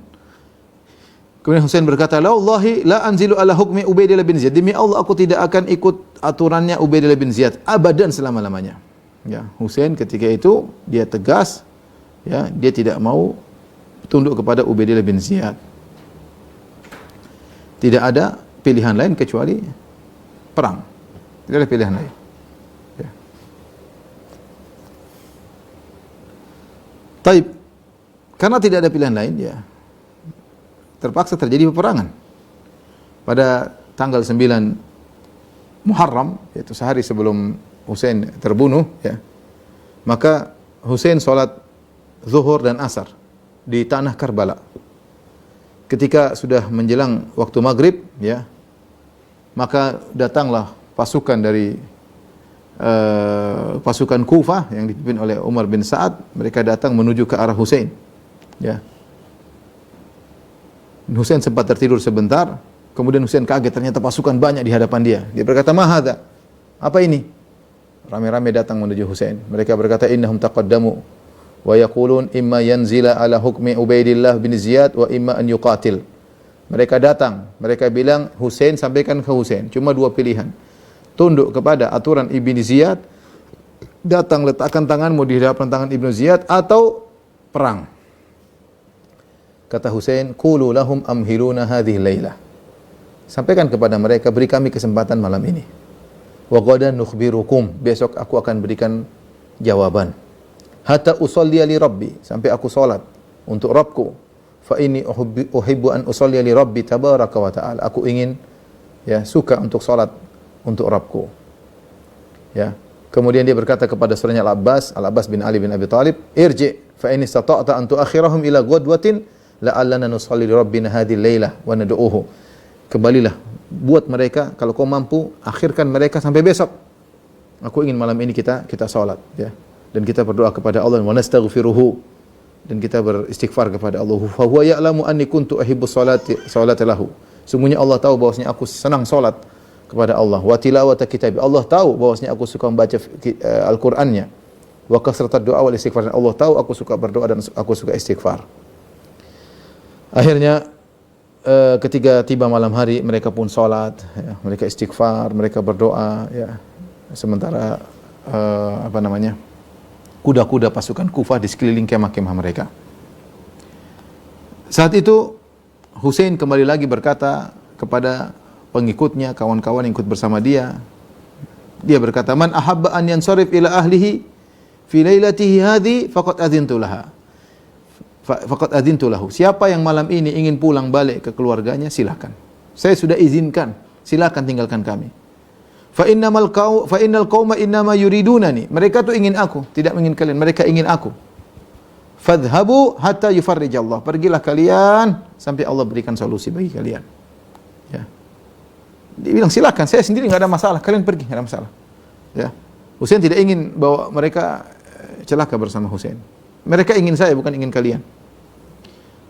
Kemudian Husain berkata, la wallahi la anzilu ala hukmi Ubaidillah bin Ziyad. Demi Allah aku tidak akan ikut aturannya Ubaidillah bin Ziyad abadan selama-lamanya. Ya, Husain ketika itu dia tegas, ya, dia tidak mau tunduk kepada Ubaidillah bin Ziyad. Tidak ada pilihan lain kecuali perang. Tidak ada pilihan lain. Ya. Taib. Karena tidak ada pilihan lain, ya, terpaksa terjadi peperangan. Pada tanggal 9 Muharram, yaitu sehari sebelum Husain terbunuh, ya, maka Husain sholat zuhur dan asar di tanah Karbala. Ketika sudah menjelang waktu maghrib, ya, maka datanglah pasukan dari pasukan Kufah yang dipimpin oleh Umar bin Sa'ad. Mereka datang menuju ke arah Husain. Ya. Husain sempat tertidur sebentar, kemudian Husain kaget, ternyata pasukan banyak di hadapan dia. Dia berkata, "Ma hadza?" Apa ini? Rame-rame datang menuju Husain. Mereka berkata, "Innahum taqaddamu wa yaqulun imma yanzila ala hukmi Ubaidillah bin Ziyad wa imma an yuqatil." Mereka datang, mereka bilang, Husain, sampaikan ke Husain, cuma dua pilihan. Tunduk kepada aturan Ibn Ziyad, datang letakkan tanganmu di hadapan tangan Ibn Ziyad, atau perang. Kata Husain, qulu lahum amhiluna hadhihi lailah. Sampaikan kepada mereka, beri kami kesempatan malam ini. Wa ghadan nukhbirukum, besok aku akan berikan jawaban. Hatta usalli li rabbi, sampai aku salat untuk Rabbku. Fa inni uhibbu an usalli li rabbi tabaraka wa ta'ala. Aku ingin, ya, suka untuk salat untuk Rabbku. Ya. Kemudian dia berkata kepada saudaranya Al-Abbas bin Ali bin Abi Thalib, "Irji fa in istata'ta an tu'akhirahum ila ghadwatin la'allana nusalli li rabbina hadhihi lailah wa nad'uhu." Kembalilah, buat mereka, kalau kau mampu, akhirkan mereka sampai besok. Aku ingin malam ini kita salat, ya. Dan kita berdoa kepada Allah, wa nastaghfiruhu, dan kita beristighfar kepada Allah. Fa huwa ya'lamu anni kuntu uhibbu salata lahu. Sungguhnya Allah tahu bahwasanya aku senang salat kepada Allah. Wa tilawata kitab. Allah tahu bahwasanya aku suka membaca Al-Qur'annya. Wa kasratat doa wal istighfar. Allah tahu aku suka berdoa dan aku suka istighfar. Akhirnya ketika tiba malam hari, mereka pun salat, ya, mereka istighfar, mereka berdoa, ya. Sementara kuda-kuda pasukan Kufah di sekeliling kemah-kemah mereka. Saat itu Husain kembali lagi berkata kepada pengikutnya, kawan-kawan yang ikut bersama dia. Dia berkata, "Man ahabba an yansarif ila ahlihi fi lailatihi hadhi faqad adzintu laha. Faqad adzintu lahu." Siapa yang malam ini ingin pulang balik ke keluarganya, silakan. Saya sudah izinkan, silakan tinggalkan kami. Fa innal qauma innama yuridunani. Mereka tuh ingin aku, tidak ingin kalian. Mereka ingin aku. Fadhhabu hatta yufarrijallah. Pergilah kalian sampai Allah berikan solusi bagi kalian. Ya. Dia bilang, silakan, saya sendiri enggak ada masalah, kalian pergi, enggak ada masalah. Ya. Husain tidak ingin bahwa mereka celaka bersama Husain. Mereka ingin saya, bukan ingin kalian.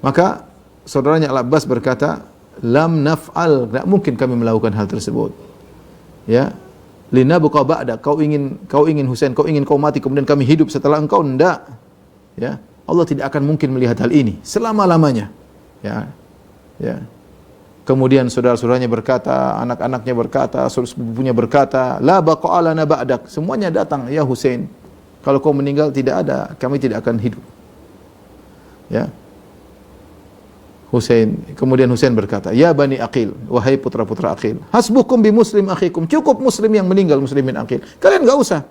Maka saudaranya Al-Abbas berkata, "Lam naf'al, enggak mungkin kami melakukan hal tersebut." Ya, lina buka ba'da, kau ingin Husain, kau ingin kau mati kemudian kami hidup setelah engkau, enggak. Ya, Allah tidak akan mungkin melihat hal ini selama-lamanya. Ya. Ya. Kemudian saudara-saudaranya berkata, anak-anaknya berkata, sepupunya berkata, la baqa'alana ba'dak. Semuanya datang, ya Husain, kalau kau meninggal tidak ada, kami tidak akan hidup. Ya. Kemudian Husain berkata, "Ya Bani Aqil, wahai putra-putra Aqil, hasbukum bi muslim akhikum." Cukup muslim yang meninggal, muslimin Aqil. Kalian enggak usah.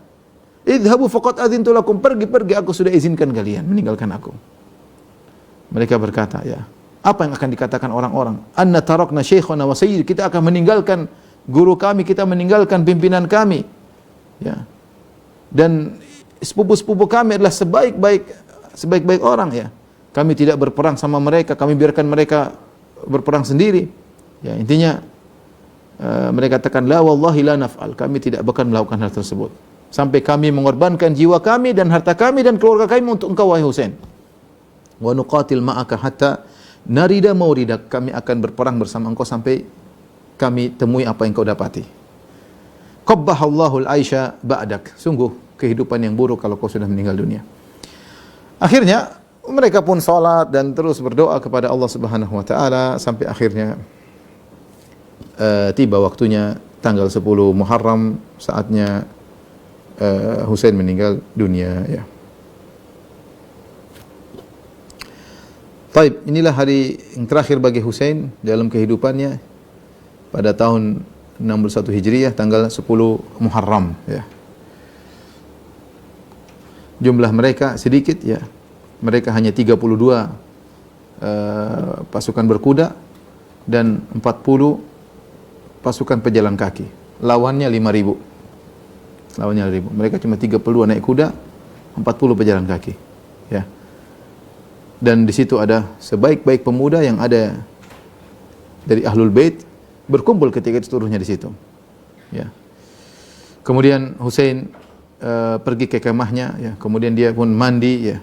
Idhabu faqad adzintu lakum, pergi aku sudah izinkan kalian meninggalkan aku. Mereka berkata, ya, apa yang akan dikatakan orang-orang? Anna tarakna syekhana wa sayyid, kita akan meninggalkan guru kami, kita meninggalkan pimpinan kami. Ya. Dan sepupu-sepupu kami adalah sebaik-baik orang ya. Kami tidak berperang sama mereka, kami biarkan mereka berperang sendiri. Ya, intinya mereka katakan la wallahi la naf'al, kami tidak akan melakukan hal tersebut sampai kami mengorbankan jiwa kami dan harta kami dan keluarga kami untuk engkau wahai Husain. Wa nuqatil ma'aka hatta narida mauridak, kami akan berperang bersama engkau sampai kami temui apa yang kau dapati. Qabbahallahu al-aisha ba'dak, sungguh kehidupan yang buruk kalau kau sudah meninggal dunia. Akhirnya mereka pun salat dan terus berdoa kepada Allah Subhanahu wa taala sampai akhirnya tiba waktunya tanggal 10 Muharram, saatnya Husain meninggal dunia ya. Taib, inilah hari yang terakhir bagi Husain dalam kehidupannya pada tahun 61 Hijriah tanggal 10 Muharram ya. Jumlah mereka sedikit ya. Mereka hanya 32 pasukan berkuda dan 40 pasukan pejalan kaki. Lawannya 5.000. Lawannya 5.000. Mereka cuma 32 naik kuda, 40 pejalan kaki. Ya. Dan di situ ada sebaik-baik pemuda yang ada dari Ahlul Bait berkumpul ketika itu seluruhnya di situ. Ya. Kemudian Husain pergi ke kemahnya ya. Kemudian dia pun mandi ya.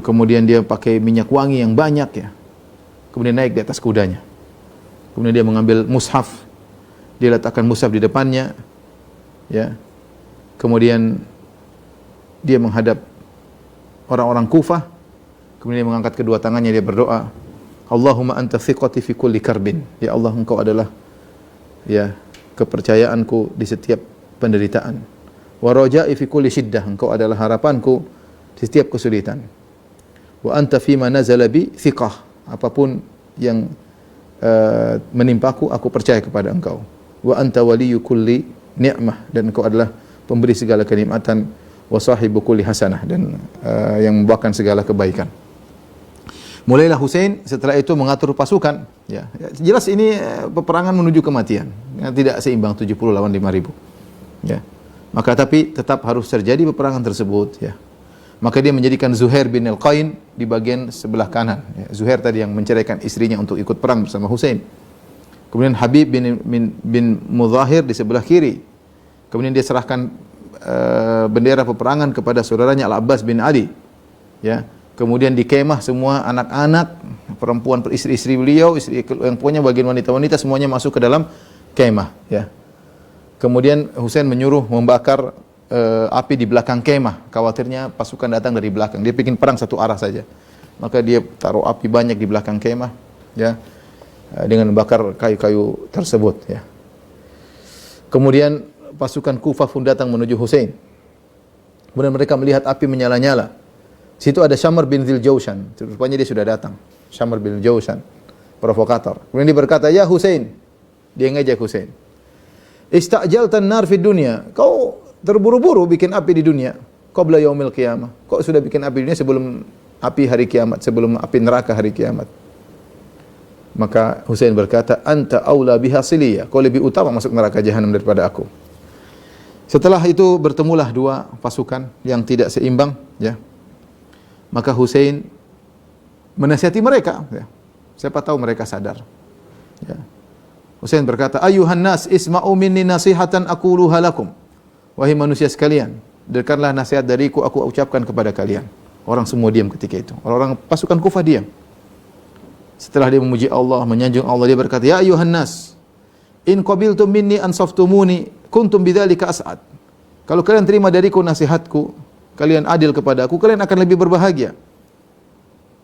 Kemudian dia pakai minyak wangi yang banyak ya. Kemudian naik di atas kudanya. Kemudian dia mengambil mushaf. Dia letakkan mushaf di depannya. Ya. Kemudian dia menghadap orang-orang Kufah. Kemudian dia mengangkat kedua tangannya, dia berdoa, Allahumma anta thiqati fi kulli karbin. Ya Allah, engkau adalah ya kepercayaanku di setiap penderitaan. Wa raja'i fi kulli shiddah. Engkau adalah harapanku di setiap kesulitan. Wa anta fima nazala bi thiqah. Apapun yang menimpaku, aku percaya kepada engkau. Wa anta waliyyu kulli ni'mah. Dan engkau adalah pemberi segala kenikmatan. Wa sahibu kulli hasanah. Dan yang membawakan segala kebaikan. Mulailah Husain setelah itu mengatur pasukan. Ya, jelas ini peperangan menuju kematian. Ya, tidak seimbang 70 lawan 5.000. Ya. Maka tapi tetap harus terjadi peperangan tersebut. Ya. Maka dia menjadikan Zuhair bin Al-Qain di bagian sebelah kanan. Ya, Zuhair tadi yang menceraikan istrinya untuk ikut perang bersama Husain. Kemudian Habib bin Mudhahir di sebelah kiri. Kemudian dia serahkan bendera peperangan kepada saudaranya Al-Abbas bin Ali. Ya. Kemudian di kemah semua anak-anak, perempuan, istri-istri beliau, istri yang punya bagian wanita-wanita semuanya masuk ke dalam kemah. Ya. Kemudian Husain menyuruh membakar api di belakang kemah. Khawatirnya pasukan datang dari belakang. Dia bikin perang satu arah saja. Maka dia taruh api banyak di belakang kemah. Ya. Dengan membakar kayu-kayu tersebut. Ya. Kemudian pasukan Kufah pun datang menuju Husain. Kemudian mereka melihat api menyala-nyala. Situ ada Syamr bin Dzil Jaushan. Rupanya dia sudah datang. Syamr bin Jaushan, provokator. Kemudian dia berkata, "Ya Husain." Dia ngejek Husain. "Istajaltan nar fid dunya." Kau terburu-buru bikin api di dunia. Qabla yaumil qiyamah. Kau sudah bikin api di dunia sebelum api hari kiamat, sebelum api neraka hari kiamat. Maka Husain berkata, "Anta aula biha siliyah." Kau lebih utama masuk neraka jahanam daripada aku. Setelah itu bertemulah dua pasukan yang tidak seimbang, ya. Maka Husain menasihati mereka, ya. Siapa tahu mereka sadar. Ya. Husain berkata, "Ayuhan nas isma'u minni nasihatan aquluha lakum." Wahai manusia sekalian, dengarkanlah nasihat dariku, aku ucapkan kepada kalian. Orang semua diam ketika itu. Orang-orang pasukan Kufah diam. Setelah dia memuji Allah, menyanjung Allah, dia berkata, "Ya ayuhan nas, in qabiltum minni ansaftumuni, kuntum bidzalika as'ad." Kalau kalian terima dariku nasihatku, kalian adil kepada aku, kalian akan lebih berbahagia.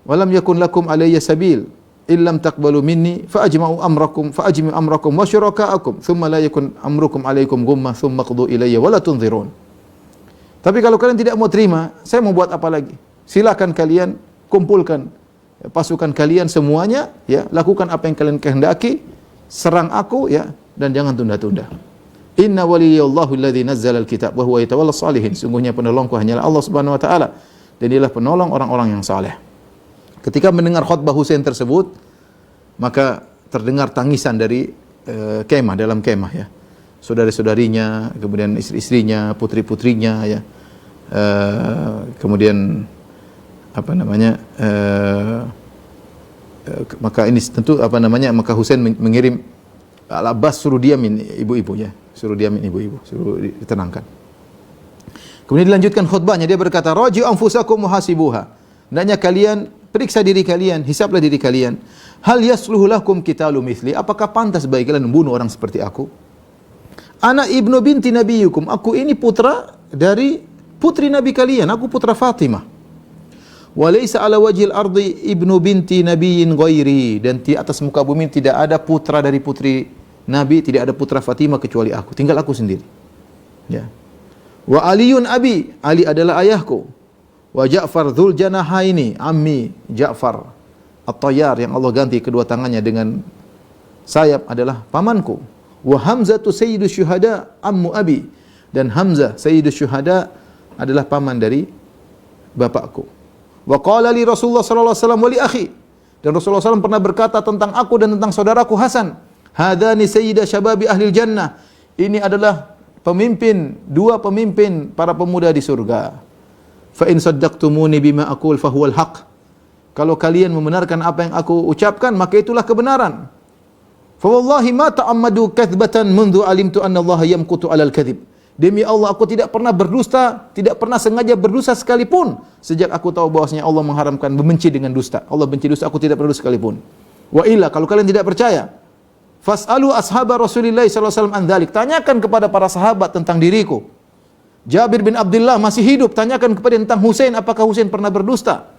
Walam yakun lakum alayya sabil illam taqbalu minni faajma'u amrakum wa syuraka'akum thumma la yakun amrukum alaykum gumma thumma qdu ilayya wa la tunzirun. Tapi kalau kalian tidak mau terima, saya mau buat apa lagi? Silakan kalian kumpulkan pasukan kalian semuanya, ya, lakukan apa yang kalian kehendaki, serang aku, ya, dan jangan tunda-tunda. Inna waliyallahu alladhi nazzala al-kitab wa huwa yatawallas salihin. Sungguhnya penolongku hanyalah Allah Subhanahu wa taala dan dialah penolong orang-orang yang saleh. Ketika mendengar khutbah Husain tersebut, maka terdengar tangisan dari kemah, dalam kemah, ya. saudara-saudarinya, kemudian istri-istrinya, putri-putrinya, ya. Kemudian apa namanya? Maka ini tentu apa namanya? Maka Husain mengirim Al-Abbas suruh diamin ibu-ibu, ya. Suruh diamin ibu-ibu, suruh ditenangkan. Kemudian dilanjutkan khutbahnya, dia berkata, "Raji'u anfusakum muhasibuha." Hendaknya kalian periksa diri kalian, hisablah diri kalian. Hal yasluhu lakum qitalu mithli? Apakah pantas bagi kalian membunuh orang seperti aku? Ana ibnu binti nabiyukum. Aku ini putra dari putri nabi kalian. Aku putra Fatimah. Wa laysa ala wajhil ardi ibnu binti nabiyyin ghairi. Dan di atas muka bumi tidak ada putra dari putri nabi, tidak ada putra Fatimah kecuali aku. Tinggal aku sendiri. Ya. Wa aliyun abi. Ali adalah ayahku. Wa Ja'far dzul janahaini, ammi Ja'far At-Tayyar yang Allah ganti kedua tangannya dengan sayap adalah pamanku. Wa Hamzatu sayyidus syuhada ammu abi. Dan Hamzah sayyidus syuhada adalah paman dari bapakku. Wa qala li Rasulullah sallallahu alaihi wasallam wa li akhi. Dan Rasulullah SAW pernah berkata tentang aku dan tentang saudaraku Hasan, hadani sayyida syababi ahli jannah. Ini adalah dua pemimpin para pemuda di surga. Fa in saddaqtumuni bima aqul fa huwal haqq. Kalau kalian membenarkan apa yang aku ucapkan, maka itulah kebenaran. Fa wallahi ma ta'ammadu kathbatan mundu alimtu anna Allah yamqutu 'alal kadhib. Demi Allah, aku tidak pernah berdusta, tidak pernah sengaja berdusta sekalipun sejak aku tahu bahwasanya Allah mengharamkan membenci dengan dusta. Allah benci dusta, aku tidak berdusta sekalipun. Wa illa, kalau kalian tidak percaya, fas'alu ashabar Rasulillah sallallahu alaihi wasallam an dzalik. Tanyakan kepada para sahabat tentang diriku. Jabir bin Abdullah masih hidup, tanyakan kepada tentang Husain, apakah Husain pernah berdusta?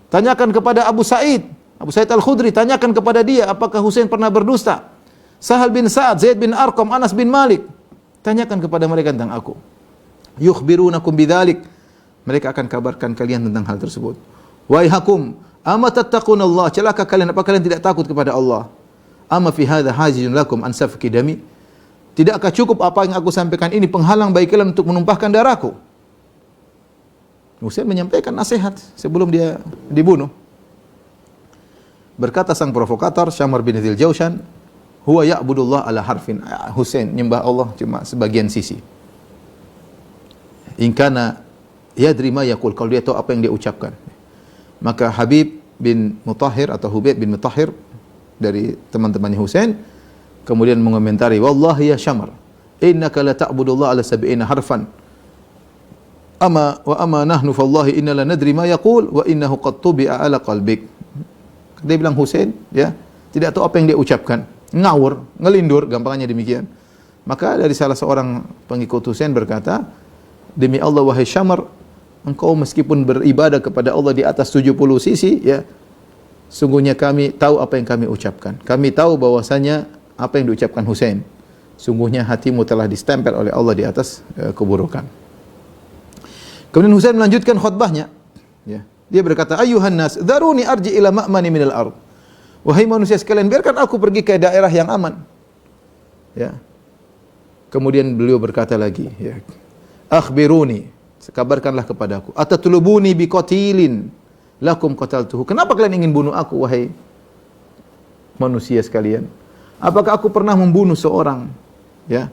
Tanyakan kepada Abu Sa'id Al-Khudri, tanyakan kepada dia apakah Husain pernah berdusta. Sahal bin Sa'ad, Zaid bin Arqam, Anas bin Malik, tanyakan kepada mereka tentang aku. Yukhbirunakum bidzalik. Mereka akan kabarkan kalian tentang hal tersebut. Waihakum, ama tattaqunallah, celaka kalian, apa kalian tidak takut kepada Allah? Ama fi hadza hajijun lakum an safki dami? Tidakkah cukup apa yang aku sampaikan ini penghalang bagi kalian untuk menumpahkan darahku? Husain menyampaikan nasihat sebelum dia dibunuh. Berkata sang provokator Syamar bin Dzil Jaushan, huwa ya'budullah ala harfin. Husain nyembah Allah cuma sebagian sisi. In kana yadri ma yaqul, kalau dia tahu apa yang dia ucapkan. Maka Habib bin Mutahhir atau Hubayb bin Mutahhir dari teman-temannya Husain kemudian mengomentari, wallahi ya Syamar, innaka la ta'budullah ala sab'ina harfan. Ama nahnu fallahi inna la nadri ma yaqul wa innahu qad tubi'a ala qalbik. Dia bilang Husain, ya, tidak tahu apa yang dia ucapkan, ngawur, ngelindur, gampangnya demikian. Maka dari salah seorang pengikut Husain berkata, demi Allah wahai Syamar, engkau meskipun beribadah kepada Allah di atas 70 sisi, ya, sungguhnya kami tahu apa yang kami ucapkan. Kami tahu bahwasanya apa yang diucapkan Husain, sungguhnya hatimu telah distempel oleh Allah di atas keburukan. Kemudian Husain melanjutkan khutbahnya, ya. Dia berkata, ayyuhan nas, dharuni arji ila ma'mani minal ard. Wahai manusia sekalian, biarkan aku pergi ke daerah yang aman. Ya. Kemudian beliau berkata lagi, ya, akhbiruni, kabarkanlah kepadaku, atatulubuni biqatilin lakum qataltuhu. Kenapa kalian ingin bunuh aku, wahai manusia sekalian? Apakah aku pernah membunuh seorang, ya,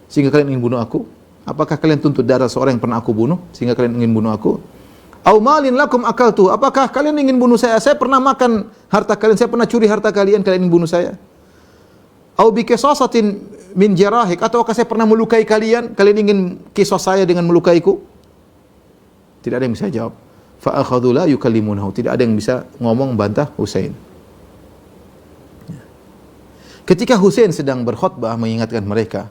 sehingga kalian ingin bunuh aku? Apakah kalian tuntut darah seorang yang pernah aku bunuh sehingga kalian ingin bunuh aku? Au malin lakum akaltu. Apakah kalian ingin bunuh saya? Saya pernah makan harta kalian, saya pernah curi harta kalian, kalian ingin bunuh saya? Au bi qisasatin min jarahik, ataukah saya pernah melukai kalian, kalian ingin kisos saya dengan melukaiku? Tidak ada yang bisa jawab. Fa akhadhu la yukallimunahu. Tidak ada yang bisa ngomong bantah Husain. Ketika Husain sedang berkhutbah mengingatkan mereka,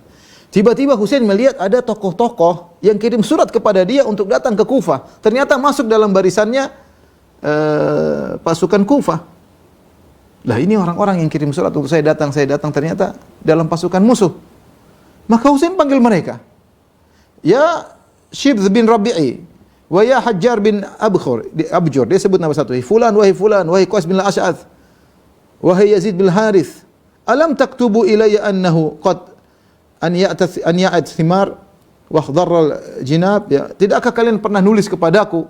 tiba-tiba Husain melihat ada tokoh-tokoh yang kirim surat kepada dia untuk datang ke Kufah. Ternyata masuk dalam barisannya pasukan Kufah. Lah ini orang-orang yang kirim surat untuk saya datang, ternyata dalam pasukan musuh. Maka Husain panggil mereka. Ya Shibz bin Rabi'i, wa ya Hajjar bin Abjur. Dia sebut nama satu. Fulan, wahai Qais bin Al-Ash'ath, wahai Yazid bin Harith, alam taktubu ilayya annahu qad an ya'at thimar wa khadar jinab, ya, tidakkah kalian pernah nulis kepadaku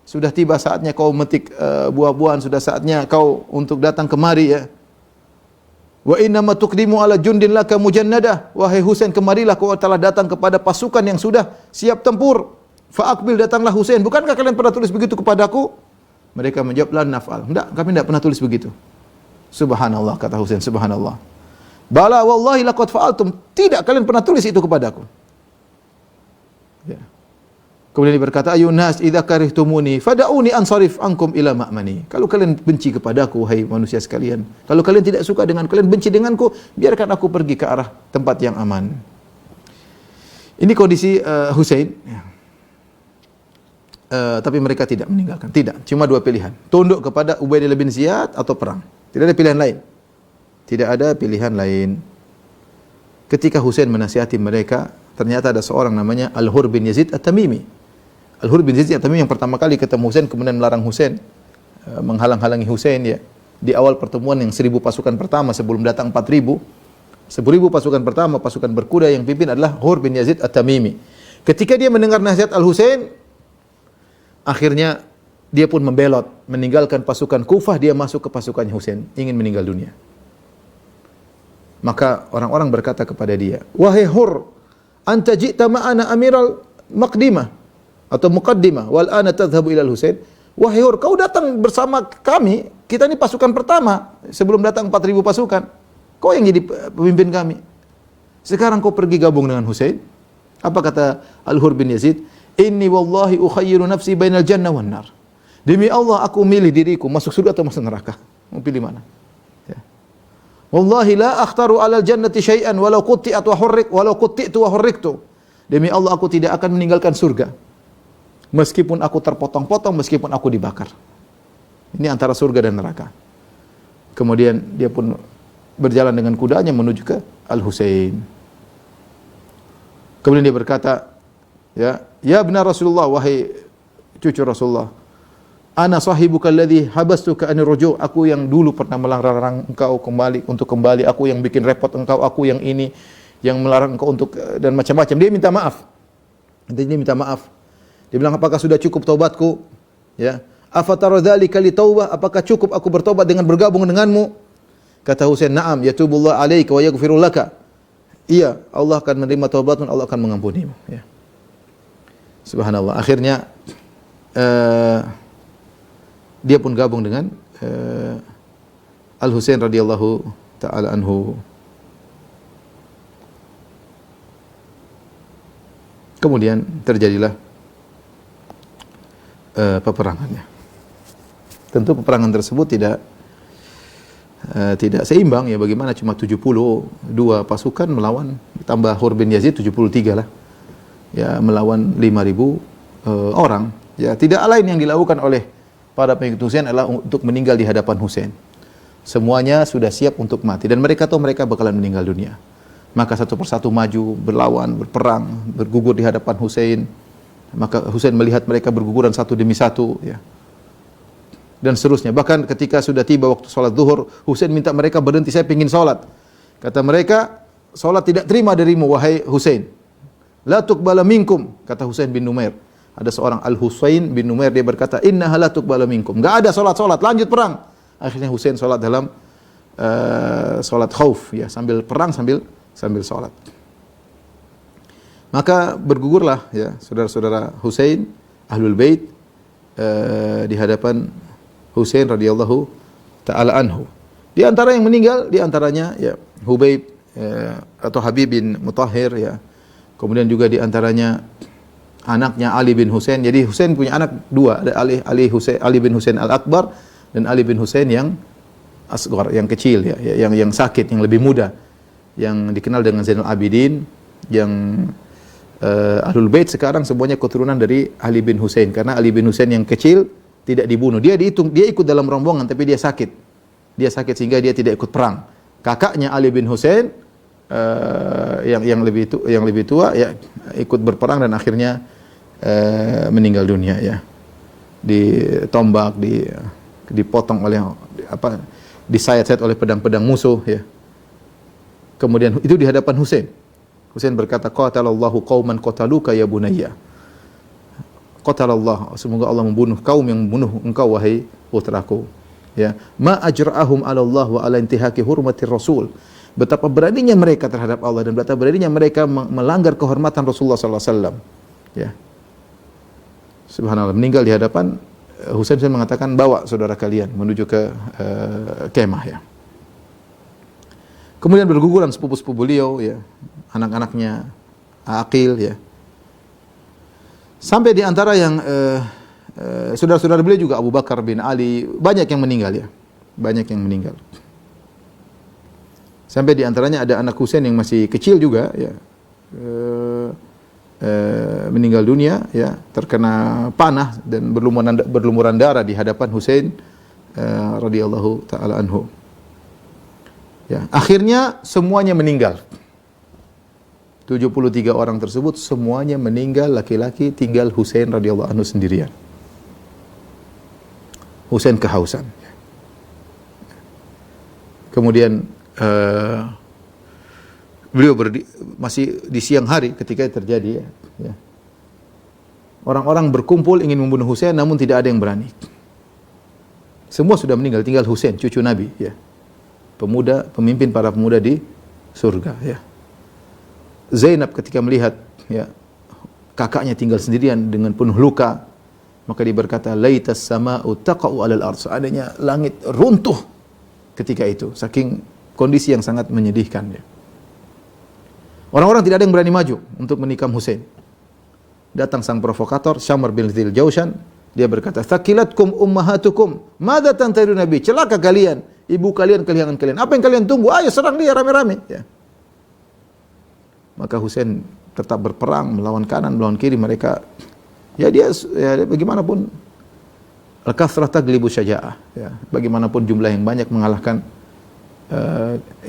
sudah tiba saatnya kau metik buah-buahan, sudah saatnya kau untuk datang kemari, ya. Wa inna ma tuqdimu ala jundin laka mujannadah. Wahai Husain, kemarilah, kau telah datang kepada pasukan yang sudah siap tempur. Fa aqbil, datanglah Husain. Bukankah kalian pernah tulis begitu kepadaku? Mereka menjawab, la naf'al. Enggak, kami tidak pernah tulis begitu. Subhanallah, kata Husain, subhanallah. Bala wallahi laqad fa'altum. Tidak, kalian pernah tulis itu kepadaku. Ya. Kemudian dia berkata, ayuhan nas idza karihtumuni fad'uni ansarif ankum ila ma'mani. Kalau kalian benci kepadaku, hai manusia sekalian, kalau kalian tidak suka dengan, kalian benci denganku, biarkan aku pergi ke arah tempat yang aman. Ini kondisi Husain. Tapi mereka tidak meninggalkan. Tidak, cuma dua pilihan. Tunduk kepada Ubaidillah bin Ziyad atau perang. Tidak ada pilihan lain. Tidak ada pilihan lain. Ketika Husain menasihati mereka, ternyata ada seorang namanya Al-Hur bin Yazid At-Tamimi. Al-Hur bin Yazid At-Tamimi yang pertama kali ketemu Husain, kemudian melarang Husain, menghalang-halangi Husain ya. Di awal pertemuan yang 1000 pasukan pertama sebelum datang 4000. 1000 pasukan pertama, pasukan berkuda yang pimpin adalah Hur bin Yazid At-Tamimi. Ketika dia mendengar nasihat Al-Husain, akhirnya dia pun membelot, meninggalkan pasukan Kufah, dia masuk ke pasukan Husain, ingin meninggal dunia. Maka orang-orang berkata kepada dia, wahai Hur, anta ji'ta ma'ana amiral maqdimah atau muqaddimah wal ana tadhhabu ila al-Husain. Wahai Hur, kau datang bersama kami, kita ini pasukan pertama sebelum datang 4000 pasukan. Kau yang jadi pemimpin kami. Sekarang kau pergi gabung dengan Husain. Apa kata Al-Hur bin Yazid? Inni wallahi ukhayyiru nafsi bainal jannah wan nar. Demi Allah aku milih diriku masuk surga atau masuk neraka. Mau pilih mana? Ya. Wallahi la akhtaru alal jannati syai'an walau qutti'at wa hurrik walau qutti'tu wa hurriktu. Demi Allah aku tidak akan meninggalkan surga. Meskipun aku terpotong-potong, meskipun aku dibakar. Ini antara surga dan neraka. Kemudian dia pun berjalan dengan kudanya menuju ke Al-Husain. Kemudian dia berkata, ya benar Rasulullah, wahai cucu Rasulullah, ana sahibuka alladhi habastuka anir ruju', aku yang dulu pernah melarang engkau kembali, aku yang bikin repot engkau, aku yang ini yang melarang engkau untuk dan macam-macam. Dia minta maaf. Intinya dia minta maaf. Dia bilang, apakah sudah cukup taubatku? Ya. Afatara dzalika li taubah? Apakah cukup aku bertobat dengan bergabung denganmu? Kata Husain, na'am, yatubullah 'alaika wa yaghfiru laka. Iya, Allah akan menerima taubatmu, Allah akan mengampunimu, ya. Subhanallah. Akhirnya dia pun gabung dengan Al-Husain radhiyallahu taala anhu. Kemudian terjadilah peperangannya. Tentu peperangan tersebut tidak seimbang ya, bagaimana cuma 72 pasukan melawan tambah Hur bin Yazid 73 lah. Ya, melawan 5000 orang. Ya, tidak lain yang dilakukan oleh para pengikut Husain adalah untuk meninggal di hadapan Husain. Semuanya sudah siap untuk mati dan mereka tahu mereka bakalan meninggal dunia. Maka satu persatu maju, berlawan, berperang, bergugur di hadapan Husain. Maka Husain melihat mereka berguguran satu demi satu, ya. Dan seterusnya. Bahkan ketika sudah tiba waktu salat zuhur, Husain minta mereka berhenti, saya ingin salat. Kata mereka, salat tidak terima darimu wahai Husain. La tuqbala minkum, kata Husain bin Numair. Ada seorang Al-Husain bin Numair, dia berkata, innaha la tuqbala minkum. Enggak ada salat-salat, lanjut perang. Akhirnya Husain salat dalam salat khauf, ya, sambil perang sambil salat. Maka bergugurlah ya saudara-saudara Husain, Ahlul Bait di hadapan Husain radhiyallahu taala anhu. Di antara yang meninggal di antaranya ya Hubaib atau Habib bin Mutahhir ya. Kemudian juga di antaranya anaknya Ali bin Husain. Jadi Husain punya anak dua, ada Ali bin Husain Al-Akbar dan Ali bin Husain yang asghar, yang kecil ya, yang sakit, yang lebih muda, yang dikenal dengan Zainal Abidin, yang Ahlul Bait sekarang semuanya keturunan dari Ali bin Husain, karena Ali bin Husain yang kecil tidak dibunuh. Dia ikut dalam rombongan tapi dia sakit. Dia sakit sehingga dia tidak ikut perang. Kakaknya Ali bin Husain yang lebih tua ya ikut berperang dan akhirnya meninggal dunia ya. Ditombak, dipotong oleh disayat-sayat oleh pedang-pedang musuh ya. Kemudian itu di hadapan Husain. Husain berkata, qatalallahu qauman qataluka ya bunayya. Qatalallah, semoga Allah membunuh kaum yang membunuh engkau wahai putraku. Ya, ma ajra'ahum 'ala Allah wa 'ala intihaki hurmatir Rasul. Betapa beraninya mereka terhadap Allah dan betapa beraninya mereka melanggar kehormatan Rasulullah sallallahu alaihi wasallam. Ya. Subhanallah, meninggal di hadapan Husain mengatakan, bawa saudara kalian menuju ke kemah ya. Kemudian berguguran sepupu-sepupu beliau ya, anak-anaknya Aqil ya. Sampai di antara yang saudara-saudara beliau juga Abu Bakar bin Ali, banyak yang meninggal ya. Banyak yang meninggal. Sampai di antaranya ada anak Husain yang masih kecil juga ya. Meninggal dunia ya, terkena panah dan berlumuran darah di hadapan Husain radhiyallahu taala anhu. Ya, akhirnya semuanya meninggal. 73 orang tersebut semuanya meninggal laki-laki, tinggal Husain radhiyallahu anhu sendirian. Husain kehausan. Kemudian beliau masih di siang hari ketika itu terjadi ya. Orang-orang berkumpul ingin membunuh Husain namun tidak ada yang berani. Semua sudah meninggal, tinggal Husain, cucu Nabi ya. Pemimpin para pemuda di surga ya. Zainab ketika melihat ya kakaknya tinggal sendirian dengan penuh luka, maka dia berkata, laitas sama'u taqa'u 'alal ardh. Seandainya langit runtuh ketika itu, saking kondisi yang sangat menyedihkan ya. Orang-orang tidak ada yang berani maju untuk menikam Husain. Datang sang provokator Syamr bin Dzil Jaushan, dia berkata, "Thaqilatkum ummahatukum, madza tantaru nabi?" Celaka kalian, ibu kalian kehilangan kalian. Apa yang kalian tunggu? Ayo serang dia rame-rame ya. Maka Husain tetap berperang melawan kanan, melawan kiri. Mereka ya bagaimanapun al-kathrah taglibu syaja'ah ya. Bagaimanapun jumlah yang banyak mengalahkan